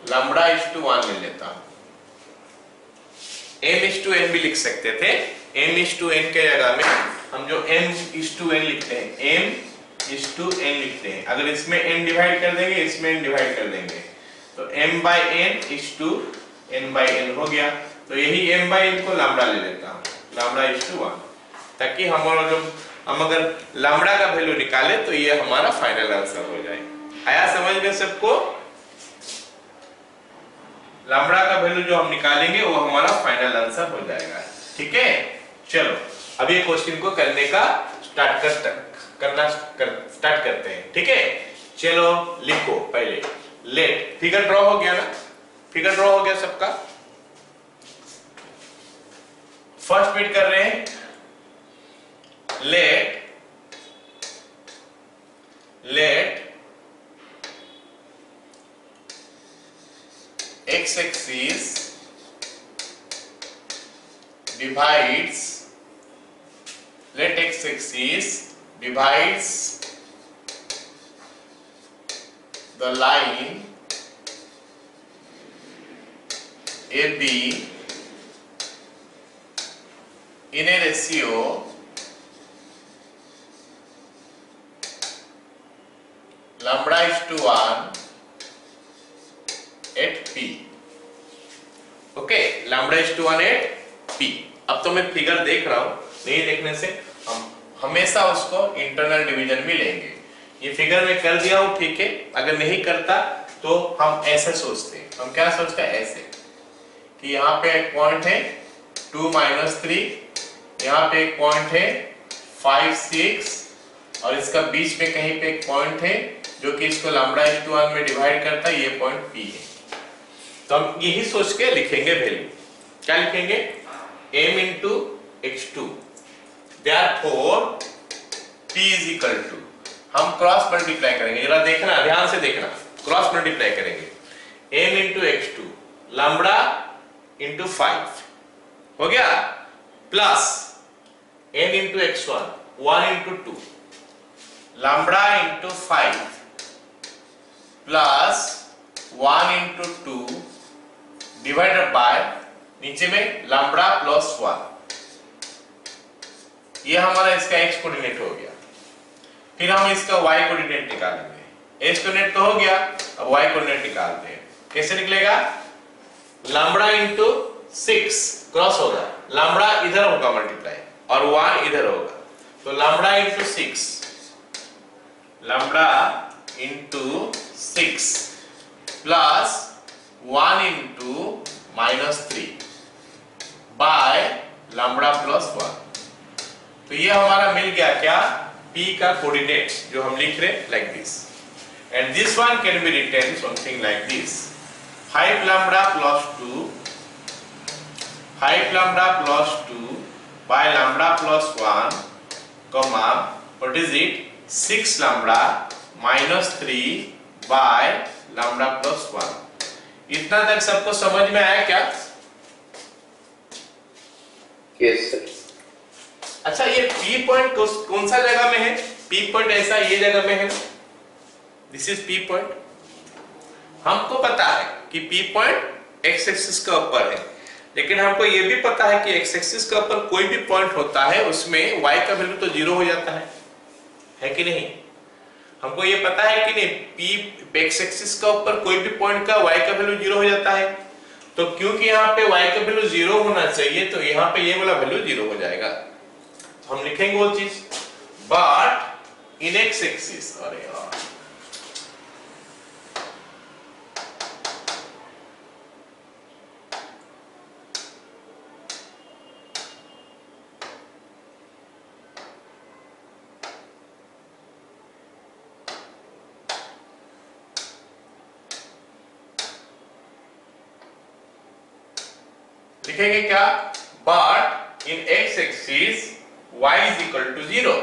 λ/1 ले लेता हूं। m/n भी लिख सकते थे, m/n के जगह में हम जो m/n लिखते हैं, m/n लिखते हैं। अगर इसमें n डिवाइड कर देंगे, इसमें n डिवाइड कर देंगे, तो m/n/n/n हो गया। तो यही m/n को लैम्ब्डा ले लेता हूं, λ/1, ताकि हम अगर लैम्ब्डा का वैल्यू निकाले तो ये हमारा फाइनल आंसर हो जाए। आया समझ में सबको? लैम्ब्डा का वैल्यू जो हम निकालेंगे वो हमारा फाइनल आंसर हो जाएगा। ठीक है, चलो अब ये क्वेश्चन को करने का स्टार्ट करते हैं। ठीक है, चलो लिखो पहले, लेट, फिगर ड्रॉ हो गया ना, फिगर ड्रॉ हो गया सबका। फर्स्ट बिट कर रहे हैं, late x axis divides, let x axis divides the line AB in a ratio λ/1 at p। Okay, λ/1 at p। अब तो मैं फिगर देख रहा हूं, नहीं देखने से हम हमेशा उसको इंटरनल डिवीजन में लेंगे। ये फिगर में कर दिया हूं, ठीक है। अगर नहीं करता तो हम ऐसे सोचते हैं, हम क्या सोचते हैं ऐसे कि यहाँ पे एक पॉइंट है 2 - 3, यहाँ पे एक पॉइंट है 5 6, और इसका बीच में कहीं पे एक पॉइंट है जो कि इसको λ/1 में डिवाइड करता है, ये पॉइंट P है। तो हम यही सोच के लिखेंगे वैल्यू, क्या लिखेंगे, m/x2, therefore P = हम क्रॉस मल्टीप्लाई करेंगे, जरा देखना, ध्यान से देखना, क्रॉस मल्टीप्लाई करेंगे, m/x2 λ/5 हो गया, plus n/x1 1/2 λ/5 plus 1/2 divided by, नीचे में λ+1, ये हमारा इसका x कोऑर्डिनेट हो गया। फिर हम इसका y कोऑर्डिनेट निकालेंगे, x कोऑर्डिनेट तो हो गया, अब y कोऑर्डिनेट निकालते हैं। कैसे निकलेगा, λ/6 क्रॉस होगा, λ इधर होगा मल्टीप्लाई और 1 इधर होगा, तो λ/6 प्लस 1/-3 बाय λ+1। तो ये हमारा मिल गया क्या, P का कोऑर्डिनेट जो हम लिख रहे like this, and this one can be written something like this, 5λ+2 by λ+1, comma, what is it, 6λ -3 by lambda plus 1। इतना तक सबको समझ में आया क्या? Yes sir. अच्छा, ये P पॉइंट कौन सा जगह में है? P पॉइंट ऐसा ये जगह में है, दिस इज P पॉइंट। हमको पता है कि P पॉइंट x एक्सिस के ऊपर है, लेकिन हमको ये भी पता है कि x एक्सिस के ऊपर कोई भी पॉइंट होता है उसमें y का वैल्यू तो 0 हो जाता है कि नहीं? हमको ये पता है कि नहीं, P x एक्सिस के ऊपर कोई भी पॉइंट का y का वैल्यू 0 हो जाता है। तो क्योंकि यहाँ पे y का वैल्यू 0 होना चाहिए, तो यहाँ पे ये वाला वैल्यू 0 हो जाएगा। तो हम लिखेंगे वो चीज, बट इन x एक्सिस, अरे यार लिखेंगे क्या? But in x axis y is equal to 0,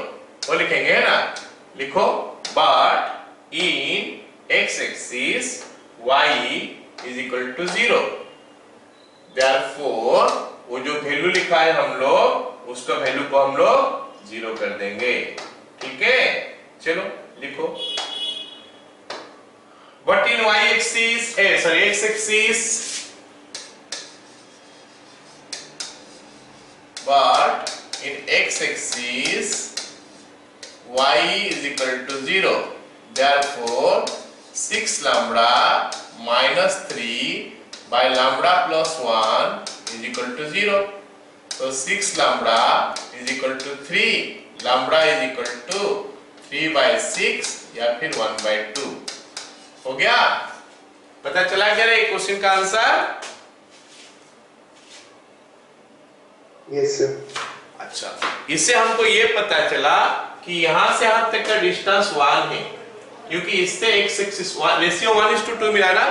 वो लिखेंगे है ना। लिखो, but in x axis y is equal to 0, therefore वो जो वैल्यू लिखा है हम लोग, उसका वैल्यू को हम लोग 0 कर देंगे। ठीक है, चलो लिखो, but in y axis sorry x axis, but in x axis y is equal to 0, therefore 6 lambda minus 3 by lambda plus 1 is equal to 0. So 6 lambda is equal to 3, lambda is equal to 3 by 6 या फिर 1 by 2। हो गया? पता चला क्या रे question का answer? Yes sir. अच्छा, इससे हमको ये पता चला कि यहां से यहां तक का डिस्टेंस 1 है, क्योंकि इससे x एक्सिस रेशियो 1:2 मिला ना।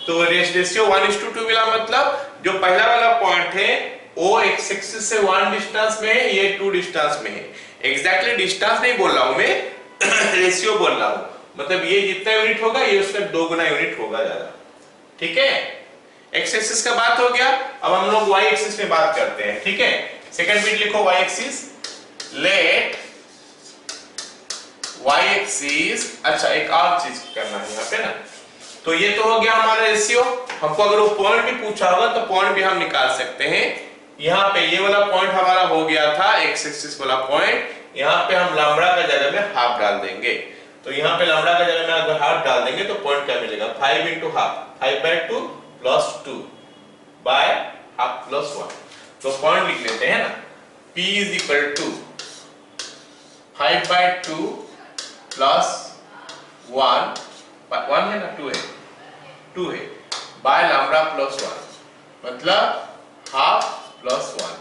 तो रेशियो 1:2 मिला, मतलब जो पहला वाला पॉइंट है वो x एक्सिस से 1 डिस्टेंस में है, ये 2 डिस्टेंस में है। एग्जैक्टली डिस्टेंस नहीं बोल रहा हूं मैं, रेशियो बोल रहा हूं, मतलब ये जितना यूनिट होगा ये उसका 2 गुना यूनिट होगा ज्यादा। ठीक है, x एक्सिस का बात हो गया। अब हम लोग y एक्सिस में बात करते हैं। ठीक है, सेकंड बिट लिखो, y axis, let y axis. अच्छा, एक और चीज करना है यहाँ पे ना, तो ये तो हो गया हमारा रेशियो। हमको अगर वो पॉइंट भी पूछा होगा तो पॉइंट भी हम निकाल सकते हैं। यहाँ पे ये वाला पॉइंट हमारा हो गया था x एक्सिस वाला पॉइंट, यहाँ पे हम लैम्डा का जगह में हाफ डाल देंगे। तो यहाँ पे लैम्डा का जगह में अगर हाफ डाल देंगे तो पॉइंट क्या मिलेगा? 5 into half, 5/2 plus 2 by half plus 1। तो पॉइंट लिख लेते हैं ना, P is equal to 5/2 plus 1 है ना, 2 है बाय लैम्डा प्लस 1, मतलब हाफ प्लस 1,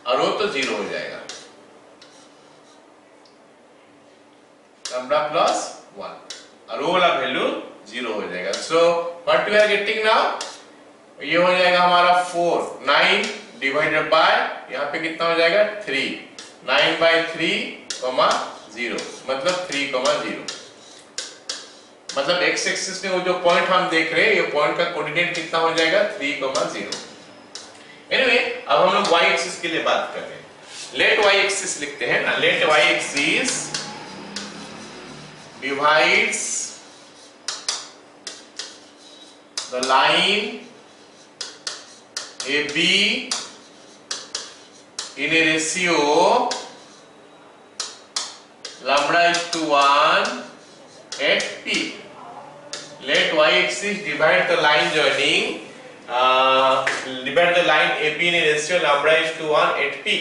और वो तो 0 हो जाएगा, लैम्डा प्लस 1, और वो वाला वैल्यू 0 हो जाएगा। So what we are getting now, ये हो जाएगा हमारा 4, 9 डिवाइडेड बाय, यहाँ पे कितना हो जाएगा 3, 9/3, 0, मतलब 3,0। मतलब x एक्सिस में वो जो पॉइंट हम देख रहे हैं, ये पॉइंट का कोऑर्डिनेट कितना हो जाएगा? 3,0। एनीवे, अब हम लोग y एक्सिस के लिए बात कर रहे हैं। लेट y एक्सिस लिखते हैं ना, let y axis divides the line AB in a ratio lambda is to 1 at P. Let y-axis divide the line joining, divide the line AB in a ratio lambda is to 1 at P.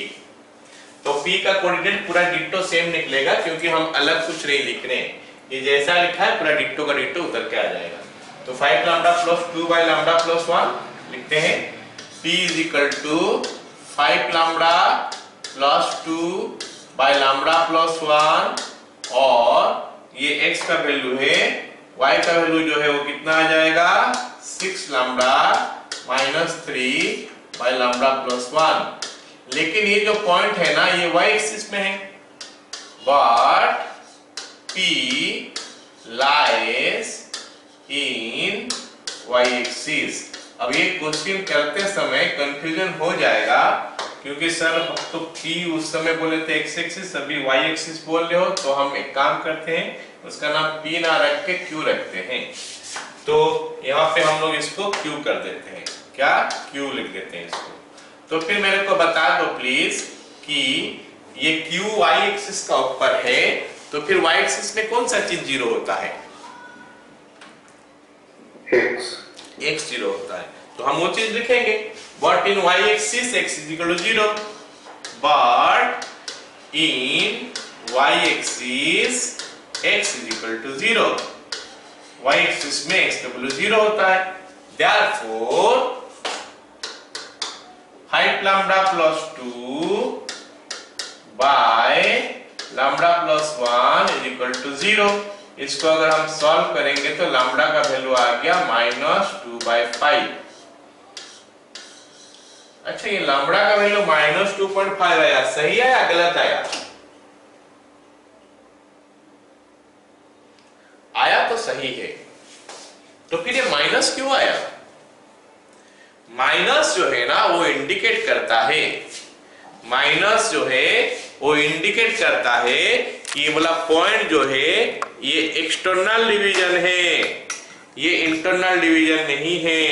तो P का coordinate पूरा ditto same निकलेगा, क्योंकि हम अलग कुछ नहीं लिख रहे हैं, ये जैसा लिखा है पूरा डिट्टो का डिट्टो उतर के आ जाएगा। तो 5 lambda plus 2 by lambda plus 1 लिखते हैं। P is equal to 5 lambda plus 2 by lambda plus 1, और ये x का वैल्यू है, y का वैल्यू जो है वो कितना आ जाएगा? 6 lambda minus 3 by lambda plus 1। लेकिन ये जो पॉइंट है ना, ये y एक्सिस में है, but P lies in y axis. अब ये क्वेश्चन करते समय कंफ्यूजन हो जाएगा, क्योंकि सर तो p उस समय बोले थे x एक्सिस, अभी y एक्सिस बोल रहे हो, तो हम एक काम करते हैं, उसका नाम p ना रख के q रखते हैं। तो यहाँ पे हम लोग इसको q कर देते हैं, क्या q लिख देते हैं इसको। तो फिर मेरे को बता दो प्लीज कि ये q y एक्सिस का ऊपर है, तो फिर y एक्सिस में कौन सा चीज जीरो होता है? x जीरो होता है, तो हम वो चीज लिखेंगे, but in y axis x is equal to zero, but in y axis x is equal to zero. y axis में x का वैल्यू जीरो होता है, therefore height lambda plus 2 by lambda plus 1 is equal to zero. इसको अगर हम solve करेंगे तो lambda का वैल्यू आ गया -2/5। अच्छा, ये लैम्डा का वैल्यू -2.5 आया, सही है या गलत आया? आया तो सही है, तो फिर ये माइनस क्यों आया? माइनस जो है ना वो इंडिकेट करता है, माइनस जो है वो इंडिकेट करता है कि ये वाला पॉइंट जो है ये एक्सटर्नल डिवीजन है, ये इंटरनल डिवीजन नहीं है,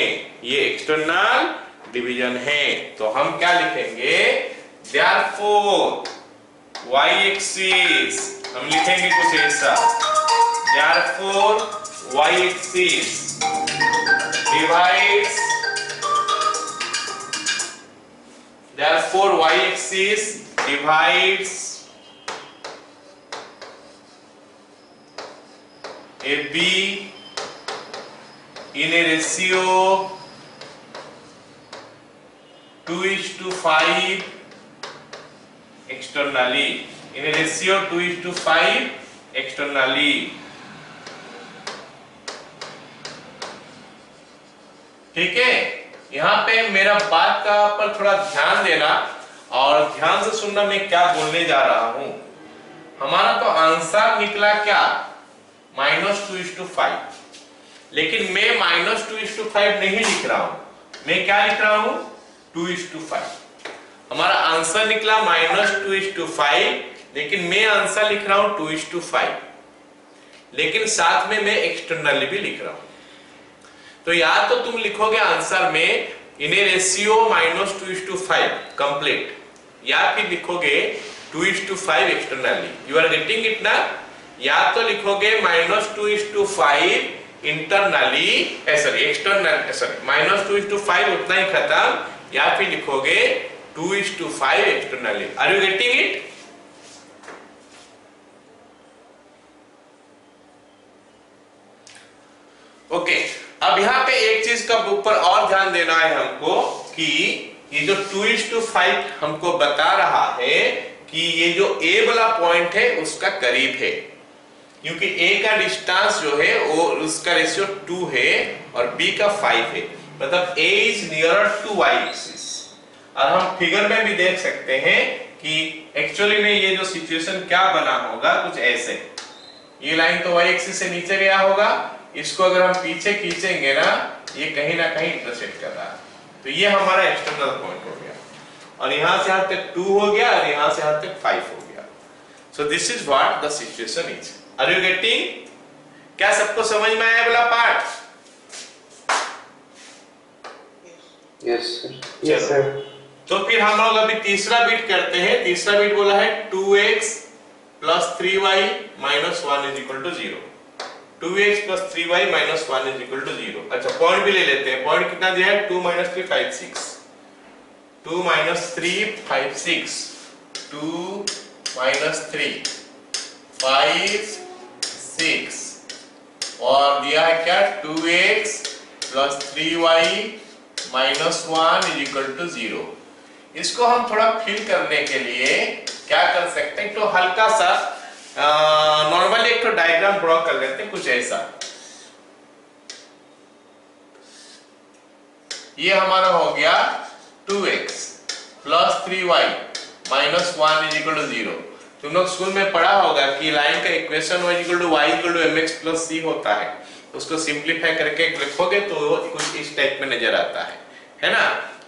ये एक्सटर्नल डिवीजन है। तो हम क्या लिखेंगे? देयरफॉर y एक्सिस, हम लिखेंगे कुछ ऐसा, therefore y axis divides, therefore y axis divides AB in a ratio 2:5 externally, in a ratio 2:5 externally। ठीक है, यहाँ पे मेरा बात का पर थोड़ा ध्यान देना और ध्यान से सुनना, मैं क्या बोलने जा रहा हूं। हमारा तो आंसर निकला क्या? -2:5, लेकिन मैं -2:5 नहीं लिख रहा हूं, मैं क्या लिख रहा हूं? 2:5। हमारा आंसर निकला -2:5, लेकिन मैं आंसर लिख रहा हूं 2:5, लेकिन साथ में मैं एक्सटर्नली भी लिख रहा हूं। तो या तो तुम लिखोगे आंसर में इन ए रेशियो -2:5 कंप्लीट, या फिर लिखोगे 2:5 externally. You are getting it ना? या तो लिखोगे -2:5 इंटरनली, सॉरी एक्सटर्नल, सॉरी -2:5 उतना ही खत्म, या फिर लिखोगे 2:5 externally. Are you getting it? Okay, अब यहाँ पे एक चीज का ऊपर और ध्यान देना है हमको कि ये जो 2:5 हमको बता रहा है कि ये जो A वाला पॉइंट है उसका करीब है, क्योंकि A का डिस्टेंस जो है वो उसका रेशियो 2 है और B का 5 है, मतलब A is nearer to y axis. और हम फिगर में भी देख सकते हैं कि एक्चुअली में ये जो सिचुएशन क्या बना होगा, कुछ ऐसे, ये लाइन तो y एक्सिस से नीचे गया होगा, इसको अगर हम पीछे खींचेंगे ना, ये कहीं ना कहीं इंटरसेक्ट कर रहा है, तो ये हमारा एक्सटर्नल पॉइंट हो गया, और यहां से यहां तक 2 हो गया और यहां से यहां तक 5 हो गया। So this is what the situation is. Are you getting? क्या सबको समझ में आया वाला part? Yes sir. Yes sir. तो फिर हम लोग अभी तीसरा बीट करते हैं। तीसरा बीट बोला है 2x + 3y - 1 = 0। 2x + 3y - 1 = 0। अच्छा, पॉइंट भी ले लेते हैं। पॉइंट कितना दिया है? 2 - 3 5 6, 2 - 3 5 6, 2 - 3 5 6, और दिया है क्या? 2x + 3y - 1 = 0। इसको हम थोड़ा फिल करने के लिए क्या कर सकते हैं, तो हल्का सा नॉर्मली एक तो डायग्राम ड्रॉ कर लेते हैं, कुछ ऐसा। ये हमारा हो गया 2x + 3y - 1 = 0। तो तुम लोग स्कूल में पढ़ा होगा कि लाइन का equation y equal to y equal to mx plus c होता है। उसको सिंप्लीफाई करके लिखोगे तो कुछ इस टाइप में नजर आता है ना।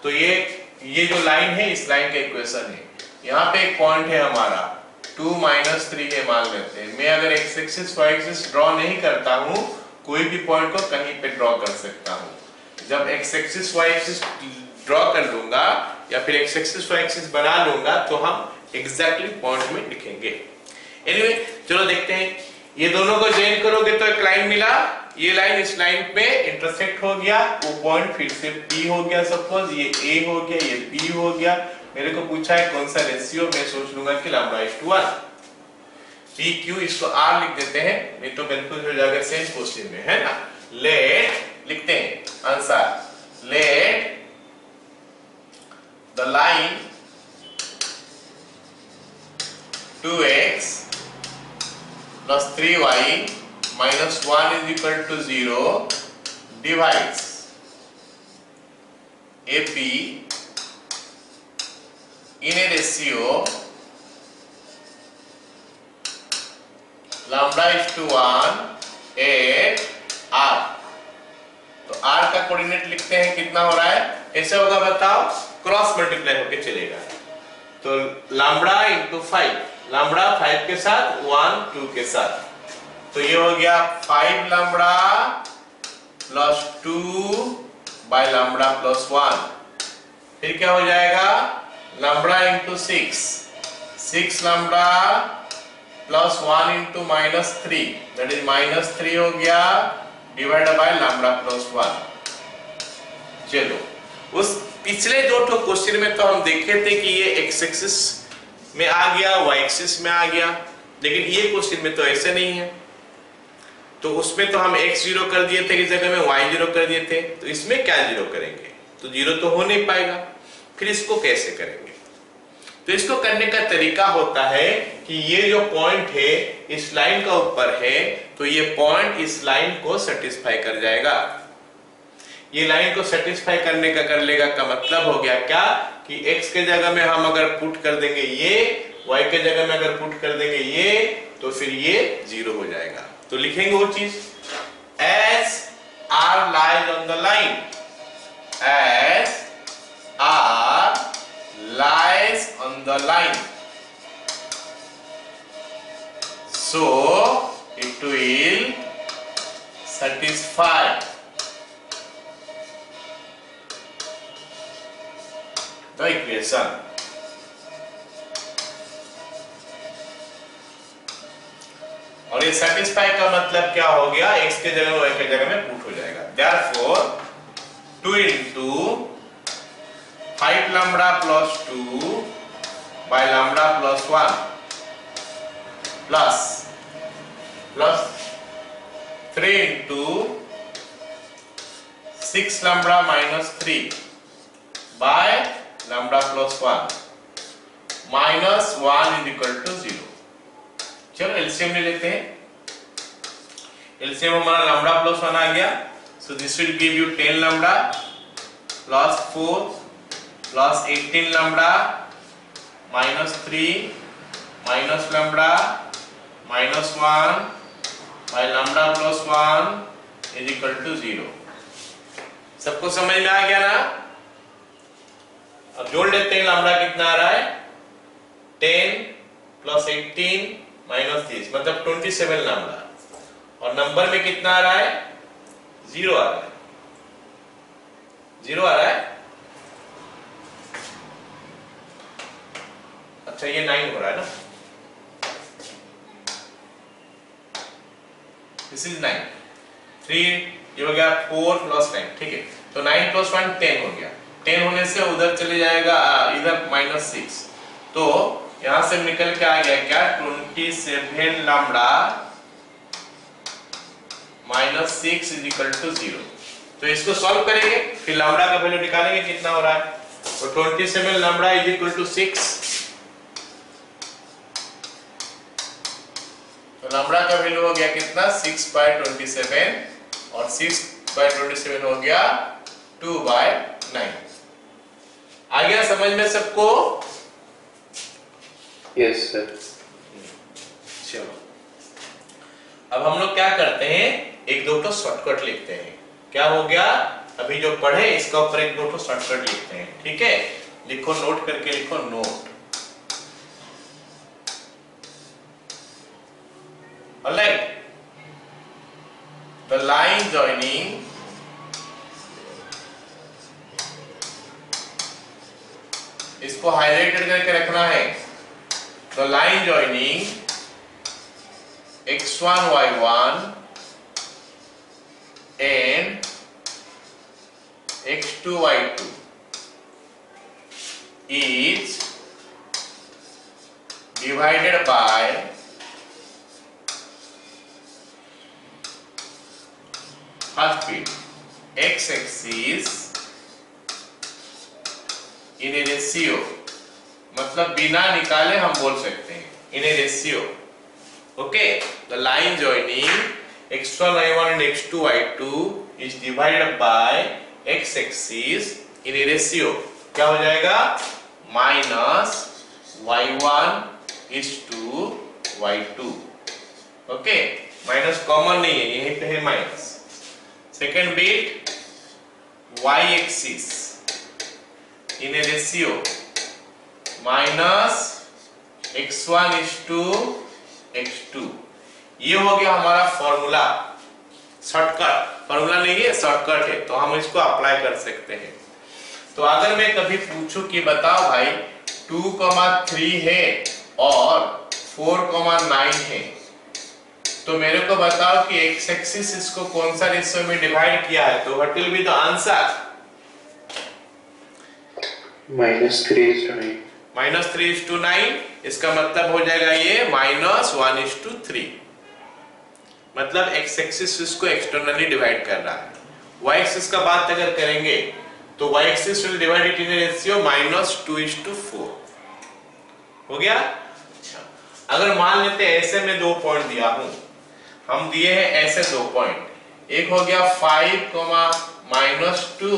तो ये जो लाइन है इस लाइन का इक्वेशन है। यहाँ पे एक पॉइंट है हमारा 2 - 3 है मान लेते हैं। मैं अगर x axis y axis draw नहीं करता हूँ, कोई भी पॉइंट को कहीं पे ड्रॉ कर सकता हूँ। जब x axis y axis draw कर लूंगा या फिर x एक्सिस y एक्सिस बना लूंगा तो हम एग्जैक्टली पॉइंट में लिखेंगे। एनीवे चलो देखते हैं। ये दोनों को जॉइन करोगे तो एक लाइन मिला, ये लाइन इस लाइन पे इंटरसेक्ट हो गया, वो पॉइंट फिर से P हो गया। सपोज ये A हो गया, ये B हो गया। मेरे को पूछा है कौन सा रेशियो, मैं सोच लूंगा कि λ/1 PQ, इसको R लिख देते हैं, नहीं तो कंफ्यूज हो जाएगा सेम क्वेश्चन में, है ना। लेट लिखते हैं answer, let the line 2x plus 3y minus 1 is equal to 0 divides AP in a ratio λ/1 at R। तो R का कोऑर्डिनेट लिखते हैं, कितना हो रहा है, कैसे होगा बताओ, क्रॉस मल्टीप्लाई होके चलेगा। तो लैम्ब्डा × 5, लैम्ब्डा 5 के साथ 1 2 के साथ, तो ये हो गया 5 lambda plus 2 by lambda plus 1। फिर क्या हो जाएगा, lambda × 6, 6 lambda plus 1 × -3, that is -3 हो गया, डिवाइड बाय लैम्ब्डा प्लस 1। चलो, उस पिछले दो ठो क्वेश्चन में तो हम देखे थे कि ये x एक्सिस में आ गया, y एक्सिस में आ गया, लेकिन ये क्वेश्चन में तो ऐसे नहीं है। तो उसमें तो हम x 0 कर दिए थे, इस जगह में y 0 कर दिए थे, तो इसमें क्या 0 करेंगे, तो 0 तो हो नहीं पाएगा। फिर इसको कैसे करेंगे, तो इसको करने का तरीका होता है कि ये जो पॉइंट है इस लाइन का ऊपर है, तो ये पॉइंट इस लाइन को सेटिस्फाई कर जाएगा। ये लाइन को सेटिस्फाई करने का कर लेगा का मतलब हो गया क्या, कि x के जगह में हम अगर पुट कर देंगे ये, y के जगह में अगर पुट कर देंगे ये, तो फिर ये 0 हो जाएगा। तो लिखेंगे वो चीज, as R lies on the line, as R lies on the line, so it will satisfy the equation। और ये सेटिस्फाई का मतलब क्या हो गया, x के जगह में y के जगह में पुट हो जाएगा। Therefore 2 × 5 lambda plus 2 by lambda plus 1 plus 3 × 6 lambda minus 3 by lambda plus 1 minus 1 is equal to 0। चलो एलसीएम ले लेते हैं। एलसीएम हमारा लैम्ब्डा प्लस 1 आ गया, so this will give you 10 lambda plus 4 plus 18 lambda minus 3 minus lambda minus 1 by lambda plus 1 is equal to 0। सबको समझ में आ गया ना। अब जोड़ लेते हैं, लैम्ब्डा कितना आ रहा है, 10 प्लस 18 माइनस 30 मतलब 27 लैम्ब्डा, और नंबर में कितना आ रहा है, 0 आ रहा है, 0 आ रहा है। अच्छा ये 9 हो रहा है ना, दिस इज 9, 3 ये हो गया 4 प्लस 9, ठीक है। तो 9 प्लस 1 10 हो गया, 10 होने से उधर चले जाएगा इधर -6, तो यहां से निकल के आ गया क्या, 27 lambda minus 6 is equal to 0। तो इसको सॉल्व करेंगे, फिर लैम्ब्डा का वैल्यू निकालेंगे कितना हो रहा है। तो 27 लैम्ब्डा इज इक्वल टू 6, तो लैम्ब्डा का वैल्यू हो गया कितना, 6/27, और 6/27 हो गया 2/9। आ गया समझ में सबको? Yes sir. चलो अब हम लोग क्या करते हैं, एक दो तो शॉर्टकट लिखते हैं। क्या हो गया, अभी जो पढ़े इसका ऊपर एक दो तो शॉर्टकट लिखते हैं, ठीक है। लिखो, नोट करके लिखो, note. Alright, the line joining इसको हाईलाइटेड करके रखना है। The line joining x1 y1 and x2 y2 is divided by first bit x axis in a ratio, मतलब बिना निकाले हम बोल सकते हैं in a ratio। Okay, the line joining x1 y1 and x2 y2 is divided by x axis in a ratio। क्या हो जाएगा, minus y1 is to y2। Okay, minus common नहीं है, यहीं पे है minus. Second bit y axis in A ratio minus x1 is to x2। ये हो गया हमारा फॉर्मूला, शॉर्टकट। फॉर्मूला नहीं है, शॉर्टकट है, तो हम इसको अप्लाई कर सकते हैं। तो अगर मैं कभी पूछूं कि बताओ भाई 2,3 है और 4,9 है, तो मेरे को बताओ कि एक्स एक्सिस इसको कौन सा रेशियो में डिवाइड किया है, तो what will be the answer? -3:9। इसका मतलब हो जाएगा ये -1:3। मतलब एक्स एक्सिस इसको एक्सटर्नली डिवाइड कर रहा है। वाई एक्सिस का बात अगर करेंगे तो Y axis will divide it in ratio -2:4। हो गया। अच्छा, अगर मान लेते हैं ऐसे में 2 पॉइंट दिया हूं, हम दिए हैं ऐसे 2 पॉइंट, एक हो गया 5, -2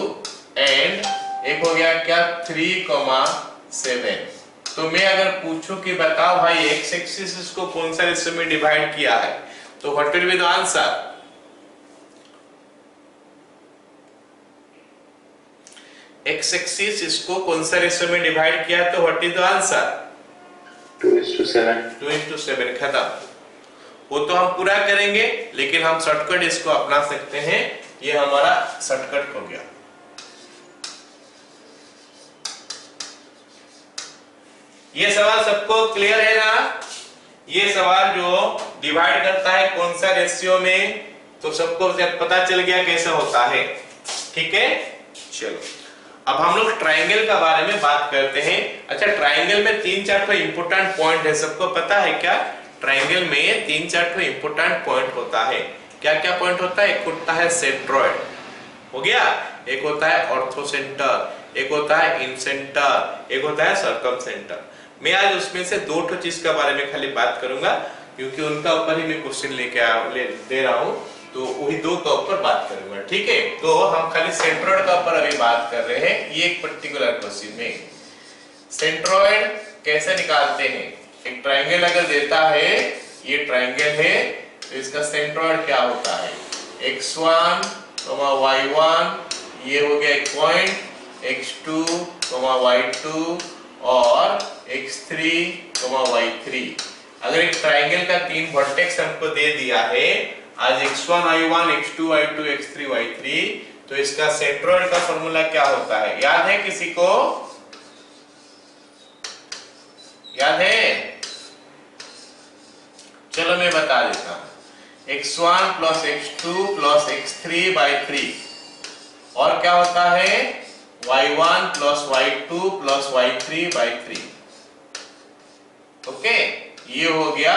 एंड एक हो गया क्या 3,7। तो मैं अगर पूछूं कि बताओ भाई एक्स एक्सिस इसको कौन सा रेशियो में डिवाइड किया है, तो what will be the answer? X axis इसको कौन सा रेशियो में डिवाइड किया है, तो व्हाट इज द आंसर? 2:7। 2:7। खत्म। वो तो हम पूरा करेंगे, लेकिन हम शॉर्टकट इसको अपना सकते हैं। ये हमारा शॉर्टकट हो गया। ये सवाल सबको क्लियर है ना? ये सवाल जो डिवाइड करता है कौन सा रेशियो में, तो सबको पता चल गया कैसे होता है। ठीक है, चलो अब हम लोग ट्रायंगल का बारे में बात करते हैं। अच्छा, ट्रायंगल में 3-4 तो इंपोर्टेंट पॉइंट है, सबको पता है क्या? ट्रायंगल में 3-4 तो इंपोर्टेंट पॉइंट होता है। क्या क्या पॉइंट होता है? एक होता है सेंट्रॉइड, हो गया, एक होता है ऑर्थोसेंटर, एक होता है इनसेंटर, एक होता है सर्कमसेंटर। मैं आज उसमें से 2 चीज के बारे में खाली बात करूंगा, क्योंकि उनका ऊपर ही मैं क्वेश्चन लेके दे रहा हूं, तो वही 2 का ऊपर बात करूंगा। ठीक है, तो हम खाली सेंट्रॉइड का ऊपर अभी बात कर रहे हैं। ये एक पर्टिकुलर क्वेश्चन में सेंट्रॉइड कैसे निकालते हैं। एक ट्रायंगल अगर देता है, ये ट्रायंगल है, तो इसका सेंट्रॉइड क्या होता है? x1, y1, ये हो गया एक पॉइंट, x2, y2 और x3, y3। अगर एक ट्रायंगल का 3 वर्टेक्स हमको दे दिया है, आज x1 y1, x2 y2, x3 y3, तो इसका सेंट्रॉइड का फॉर्मूला क्या होता है? याद है किसी को? याद है? चलो मैं बता देता हूं। x1 + x2 + x3/3 और क्या होता है? y1 + y2 + y3/3। ओके, ये हो गया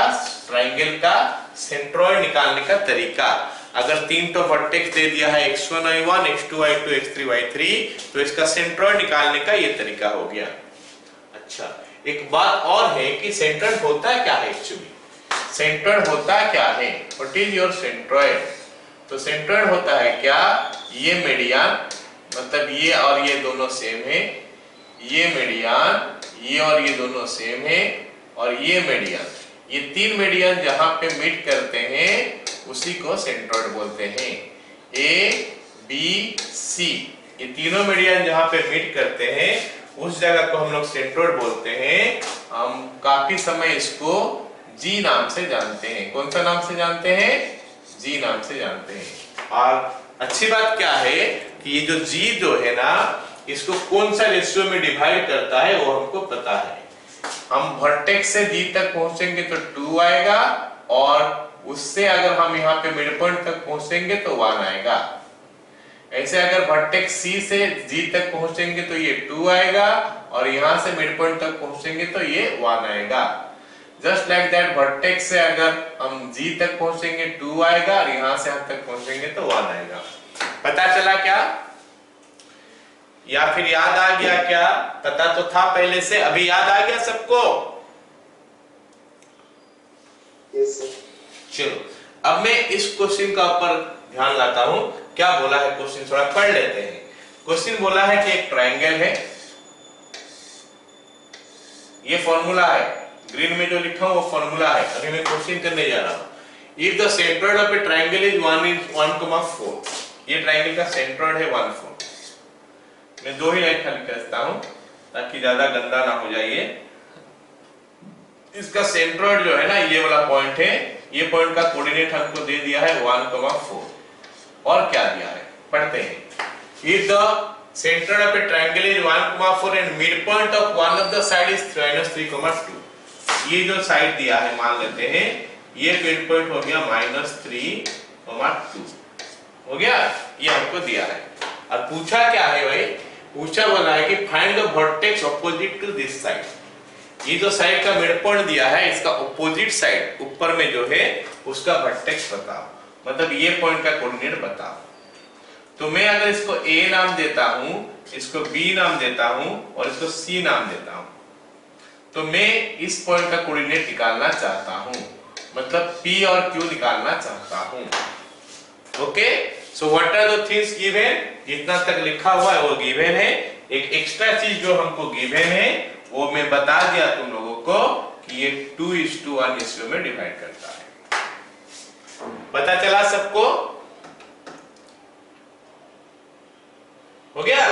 ट्रायंगल का सेंट्रॉइड निकालने का तरीका। अगर 3 तो वर्टेक्स दे दिया है x1 y1, x2 y2, x3 y3, तो इसका सेंट्रॉइड निकालने का ये तरीका हो गया। अच्छा, एक बात और है कि सेंट्रॉइड होता क्या है एक्चुअली? सेंट्रॉइड होता क्या है? What is your centroid? तो सेंट्रॉइड होता है क्या? ये मीडियन, मतलब ये और ये दोनों सेम है, ये मीडियन, ये और ये दोनों सेम है, और ये मीडियन, ये तीन मीडियन जहां पे मीट करते हैं उसी को सेंट्रोइड बोलते हैं। ए बी सी ये तीनों मीडियन जहां पे मीट करते हैं उस जगह को हम लोग सेंट्रोइड बोलते हैं। हम काफी समय इसको जी नाम से जानते हैं। कौन सा नाम से जानते हैं? जी नाम से जानते हैं। और अच्छी बात क्या है कि ये जो जी जो है ना इसको कौन सा रेशियो में डिवाइड करता है वो हमको पता है। हम वर्टेक्स से जी तक पहुंचेंगे तो 2 आएगा और उससे अगर हम यहाँ पे मिड पॉइंट तक पहुंचेंगे तो 1 आएगा। ऐसे अगर वर्टेक्स सी से जी तक पहुंचेंगे तो ये 2 आएगा और यहाँ से मिड पॉइंट तक पहुंचेंगे तो ये 1 आएगा। जस्ट लाइक दैट वर्टेक्स से अगर हम जी तक पहुंचेंगे 2 आएगा और यहाँ से हम तक पहुंचेंगे तो 1 आएगा। पता चला क्या? या फिर याद आ गया क्या? पता तो था पहले से, अभी याद आ गया सबको? Yes, sir. चलो अब मैं इस क्वेश्चन का ऊपर ध्यान लाता हूं। क्या बोला है क्वेश्चन, थोड़ा पढ़ लेते हैं। क्वेश्चन बोला है कि एक ट्रायंगल है, ये फॉर्मूला है, ग्रीन में जो लिखा हूं वो फॉर्मूला है। अभी मैं क्वेश्चन करने जा रहा हूं। If the centroid of A triangle is 1,4, ये ट्रायंगल का सेंट्रोइड है 1,4। मैं 2 ही लाइन खाली करता हूं ताकि ज्यादा गंदा ना हो जाए। इसका सेंट्रोइड जो है ना ये वाला पॉइंट है, ये पॉइंट का कोऑर्डिनेट हमको दे दिया है 1,4। और क्या दिया है पढ़ते हैं। If the centroid of A triangle is 1,4 and mid point of one of the side is -3,2, ये जो साइड दिया है मान लेते हैं ये मिड पॉइंट हो गया -3,2 हो गया। ये हमको दिया है और पूछा क्या है भाई? पूछा बोला है कि find the vertex opposite to this side. ये जो साइड का मिड पॉइंट दिया है इसका ऑपोजिट साइड ऊपर में जो है उसका वर्टेक्स बताओ, मतलब ये पॉइंट का कोऑर्डिनेट बताओ। तो मैं अगर इसको A नाम देता हूं, इसको B नाम देता हूं और इसको C नाम देता हूं, तो मैं इस पॉइंट का कोऑर्डिनेट निकालना चाहता हूं, मतलब P और Q निकालना चाहता हूं। Okay, so what are the things given? जितना तक लिखा हुआ है वो गिवन है। एक एक्स्ट्रा चीज जो हमको गिवन है वो मैं बता दिया तुम लोगों को कि ये 2:1 रेशियो में डिवाइड करता है। पता चला सबको? हो गया?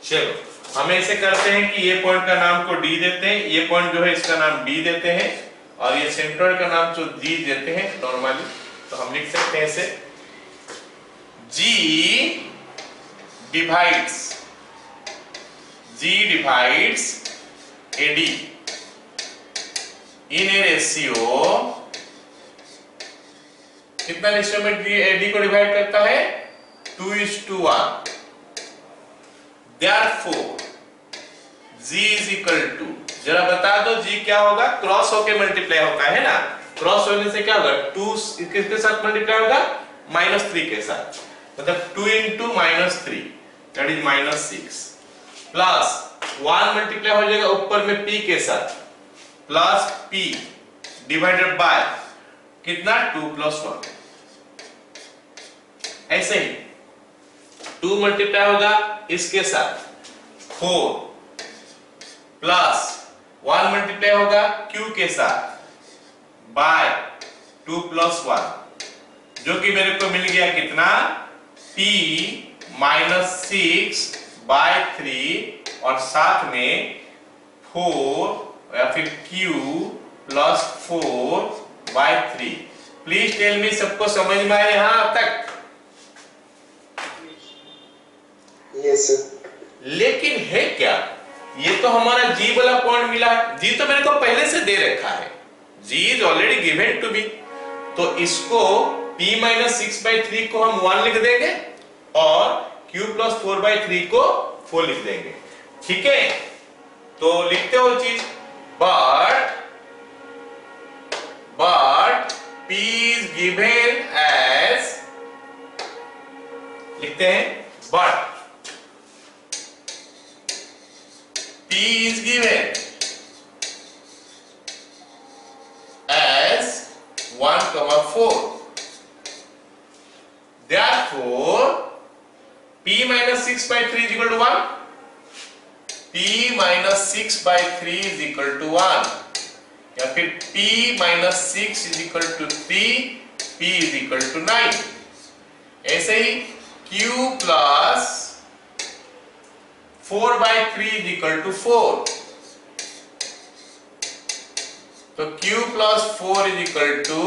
चलो हम ऐसे करते हैं कि ये पॉइंट का नाम को D देते हैं, ये पॉइंट जो है इसका नाम B देते हैं और ये सेंट्रोइड का नाम जो G देते हैं नॉर्मली। तो हम लिख सकते हैं ऐसे, G divides AD in a ratio, कितना रेशियो में AD को डिवाइड करता है? 2:1। Therefore G is equal to, जरा बता दो G क्या होगा? क्रॉस होके मल्टीप्लाई होता है ना, क्रॉस होने से क्या होगा? 2 किसके साथ मल्टीप्लाई होगा? -3 के साथ, मतलब 2 into -3 that is -6 plus 1 multiply हो जाएगा ऊपर में P के साथ प्लस P डिवाइडेड बाय कितना? 2 + 1। ऐसे ही 2 मल्टीप्लाई होगा इसके साथ 4 प्लस 1 मल्टीप्लाई होगा Q के साथ बाय 2 + 1, जो कि मेरे को मिल गया कितना? P -6/3 और साथ में 4 या फिर Q + 4/3। प्लीज टेल मी, सबको समझ में आया यहां अब तक? Yes, sir. लेकिन है क्या? ये तो हमारा G वाला पॉइंट मिला है, G तो मेरे को पहले से दे रखा है, G is already given to me। तो इसको P -6/3 को हम 1 लिख देंगे और Q + 4/3 को 4 लिख देंगे। ठीक है, तो लिखते हो चीज, but P is given as, लिखते हैं but P is given as 1,4। Therefore P -6/3 is equal to 1। P -6/3 is equal to 1। या फिर p minus 6 is equal to 3, p is equal to 9। ऐसे ही q plus 4/3 is equal to 4, तो q plus 4 is equal to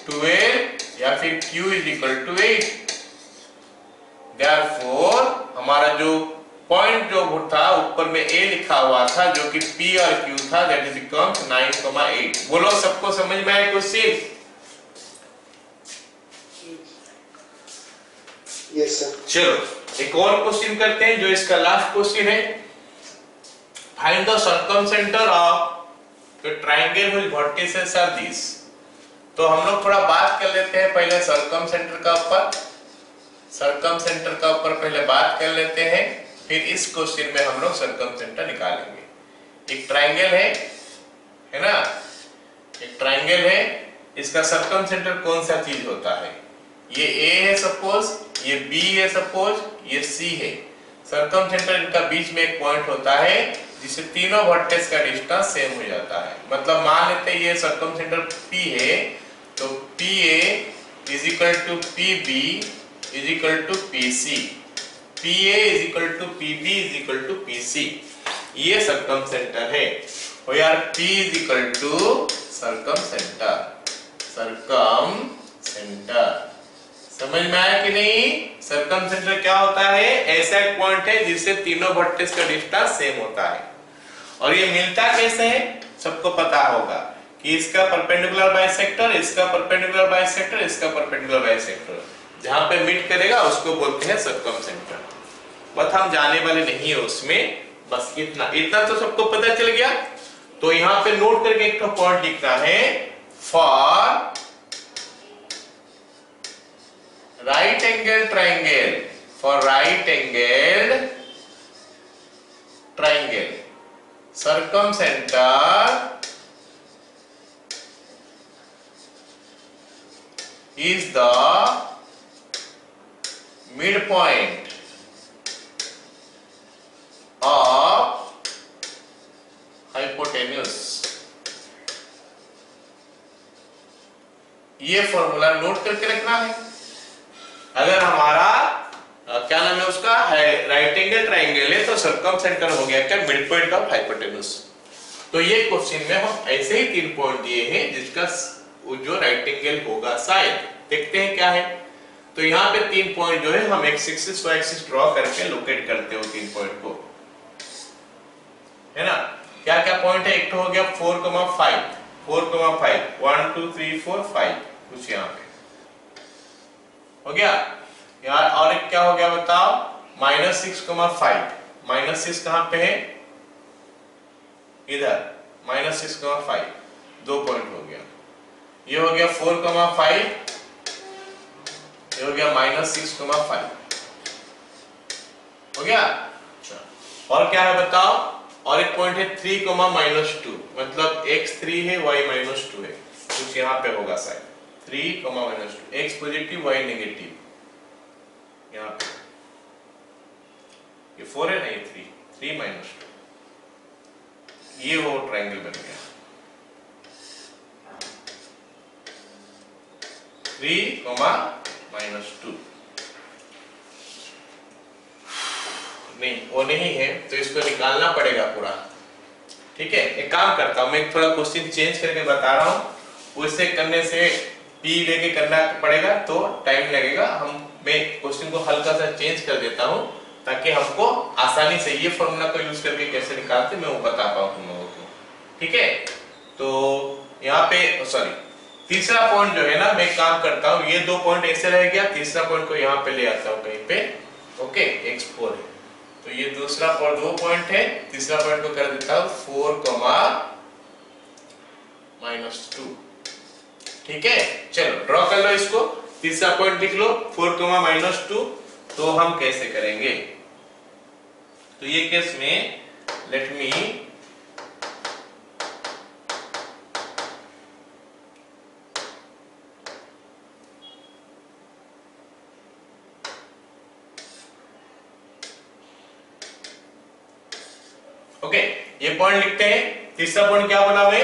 12 या फिर q is equal to 8। Therefore हमारा जो point जो था ऊपर में a लिखा हुआ था जो कि p और q था, दैट इज बिकम्स 9,8। बोलो सबको समझ में आया क्वेश्चन? Yes sir. चलो एक और क्वेश्चन करते हैं जो इसका लास्ट क्वेश्चन है। Find the circumcentre of the triangle which vertices are this. तो हम लोग थोड़ा बात कर लेते हैं पहले सर्कमसेंटर का ऊपर, सर्कमसेंटर का ऊपर पहले बात कर लेते हैं, फिर इस क्वेश्चन में हम लोग सर्कमसेंटर निकालेंगे। एक ट्रायंगल है ना, एक ट्रायंगल है, इसका सर्कमसेंटर कौन सा चीज होता है? ये A है सपोज, ये B है सपोज, ये C है। सर्कमसेंटर इनका बीच में एक पॉइंट होता है जिससे तीनों वर्टेक्स का डिस्टेंस सेम हो जाता है। मतलब मान लेते हैं ये सर्कमसेंटर P है, तो PA is equal to PB is equal to PC, PA is equal to PB is equal to PC। ये सर्कमसेंटर है। और यार P is equal to circumcentre, circumcentre समझ में आया कि नहीं? सर्कमसेंटर क्या होता है? ऐसा एक पॉइंट है जिससे तीनों वर्टेक्स का डिस्टेंस सेम होता है। और ये मिलता कैसे है? सबको पता होगा कि इसका परपेंडिकुलर बाइसेक्टर, इसका परपेंडिकुलर बाइसेक्टर, इसका परपेंडिकुलर बाइसेक्टर, जहां पे मीट करेगा उसको बोलते हैं सर्कमसेंटर। बस हम जाने वाले नहीं है उसमें, बस इतना इतना तो सबको पता चल गया। तो यहाँ पे नोट करके एक पॉइंट लिखना है, for right angle triangle, for right angled triangle circumcenter is the midpoint of hypotenuse। ये फॉर्मूला नोट करके रखना है। अगर हमारा क्या नाम है उसका, राइट एंगल ट्रायंगल है तो सर्कमसेंटर हो गया क्या? Mid point of hypotenuse. तो ये क्वेश्चन में हम ऐसे ही 3 पॉइंट दिए हैं जिसका जो राइट एंगल होगा शायद। देखते हैं क्या है। तो यहाँ पे 3 पॉइंट जो है हम x axis Y axis draw करके लोकेट करते हो 3 पॉइंट को, है ना। क्या क्या पॉइंट है? एक तो हो गया 4,5, 4,5, 1 2 3 4 5 कुछ यहाँ पे हो गया यार। और एक क्या हो गया बताओ? -6,5, -6 कहां पे है? इधर -6,5, 2 पॉइंट हो गया। ये हो गया 4,5, ये हो गया -6,5 हो गया। अच्छा और क्या है बताओ? और एक पॉइंट है 3,-2, मतलब x3 है y-2 है, कुछ यहाँ पे होगा शायद 3,-2, x पॉजिटिव y नेगेटिव, यहाँ पे ये 4 है ना, ये 3 -2, ये वो ट्रायंगल बन गया 3,-2। नहीं वो नहीं है तो इसको निकालना पड़ेगा पूरा। ठीक है, एक काम करता हूं, मैं थोड़ा क्वेश्चन चेंज करके बता रहा हूं, उससे करने से p लेके करना पड़ेगा तो टाइम लगेगा। मैं क्वेश्चन को हल्का सा चेंज कर देता हूं ताकि हमको आसानी से ये फॉर्मूला को यूज करके कैसे निकालते मैं वो बता पाऊं तुम लोगों को। ठीक है, तो यहाँ पे सॉरी तीसरा पॉइंट जो है ना, मैं काम करता हूँ, ये 2 पॉइंट ऐसे रह गया, तीसरा पॉइंट को यहाँ पे ले आता हूँ कहीं पे। ओके, x4 है तो ये दूसरा 2 पॉइंट है, तीसरा पॉइंट को कर देता हूँ 4,-2। ठीक है, चलो ड्रॉ कर लो इसको, तीसरा पॉइंट लिख लो 4,-2। तो हम कैसे करेंगे? तो ये केस में लेट मी ओके, ये पॉइंट लिखते हैं। तीसरा पॉइंट क्या बना हुआ है?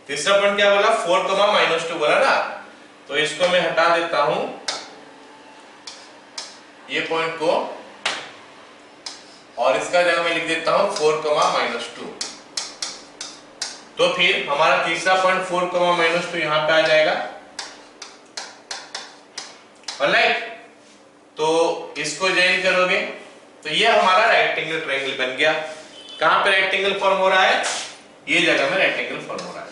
तीसरा पॉइंट क्या बोला, 4, -2 बोला ना, तो इसको मैं हटा देता हूं, ये पॉइंट को, और इसका जगह मैं लिख देता हूं 4, -2। तो फिर हमारा तीसरा पॉइंट 4, -2 यहां पे आ जाएगा। ऑलराइट, तो इसको ज्वाइन करोगे तो ये हमारा राइट एंगल ट्रायंगल बन गया। कहां पे राइट एंगल फॉर्म हो रहा है, ये जगह में राइट एंगल फॉर्म हो रहा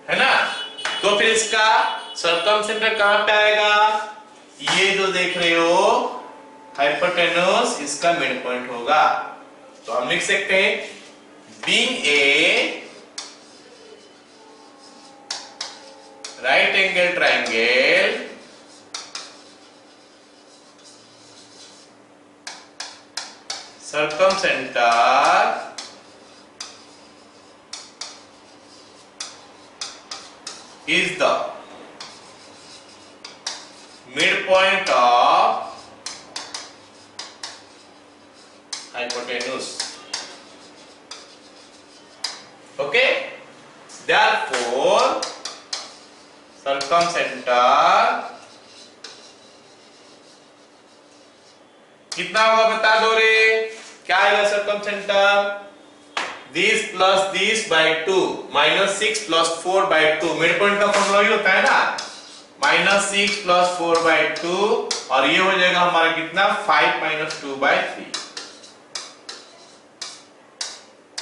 है ना। तो फिर इसका सर्कमसेंटर कहां पे आएगा, ये जो देख रहे हो हाइपोटेन्यूज, इसका मिड पॉइंट होगा। तो हम लिख सकते हैं being a right angle triangle circumcenter is the midpoint of hypotenuse. Okay, therefore circumcenter कितना होगा बता दो रे, क्या आएगा circumcentre, this plus this by 2 -6 + 4/2, mid point का फॉर्मूला ही होता है ना, -6 + 4/2, और ये हो जाएगा हमारा कितना 5 - 2/3।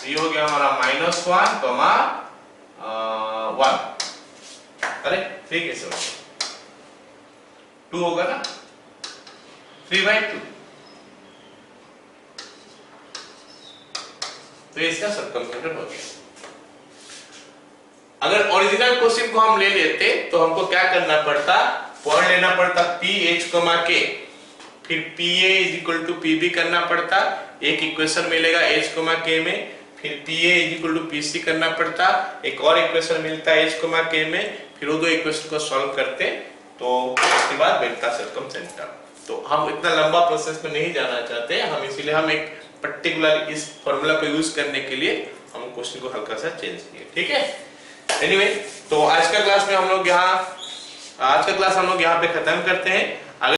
ये हो गया हमारा -1, 1। अरे ठीक है सर, 2 होगा ना, 3/2। तो इसका सर्कमसेंटर हो गया। अगर ओरिजिनल क्वेश्चन को हम ले लेते तो हमको क्या करना पड़ता, पॉइंट लेना पड़ता PH, K, फिर PA = PB करना पड़ता, एक इक्वेशन मिलेगा H, K में, फिर PA = PC करना पड़ता, एक और इक्वेशन मिलता है H, K में, फिर वो दो इक्वेशन को सॉल्व करते तो उसके बाद मिलता सर्कमसेंटर। तो हम इतना लंबा प्रोसेस में नहीं जाना चाहते हम, इसीलिए हम एक पर्टिकुलर इस फॉर्मूला को यूज करने के लिए हम क्वेश्चन को हल्का सा चेंज किए, ठीक है। एनीवे, तो आज का क्लास हम लोग यहाँ पे खत्म करते हैं।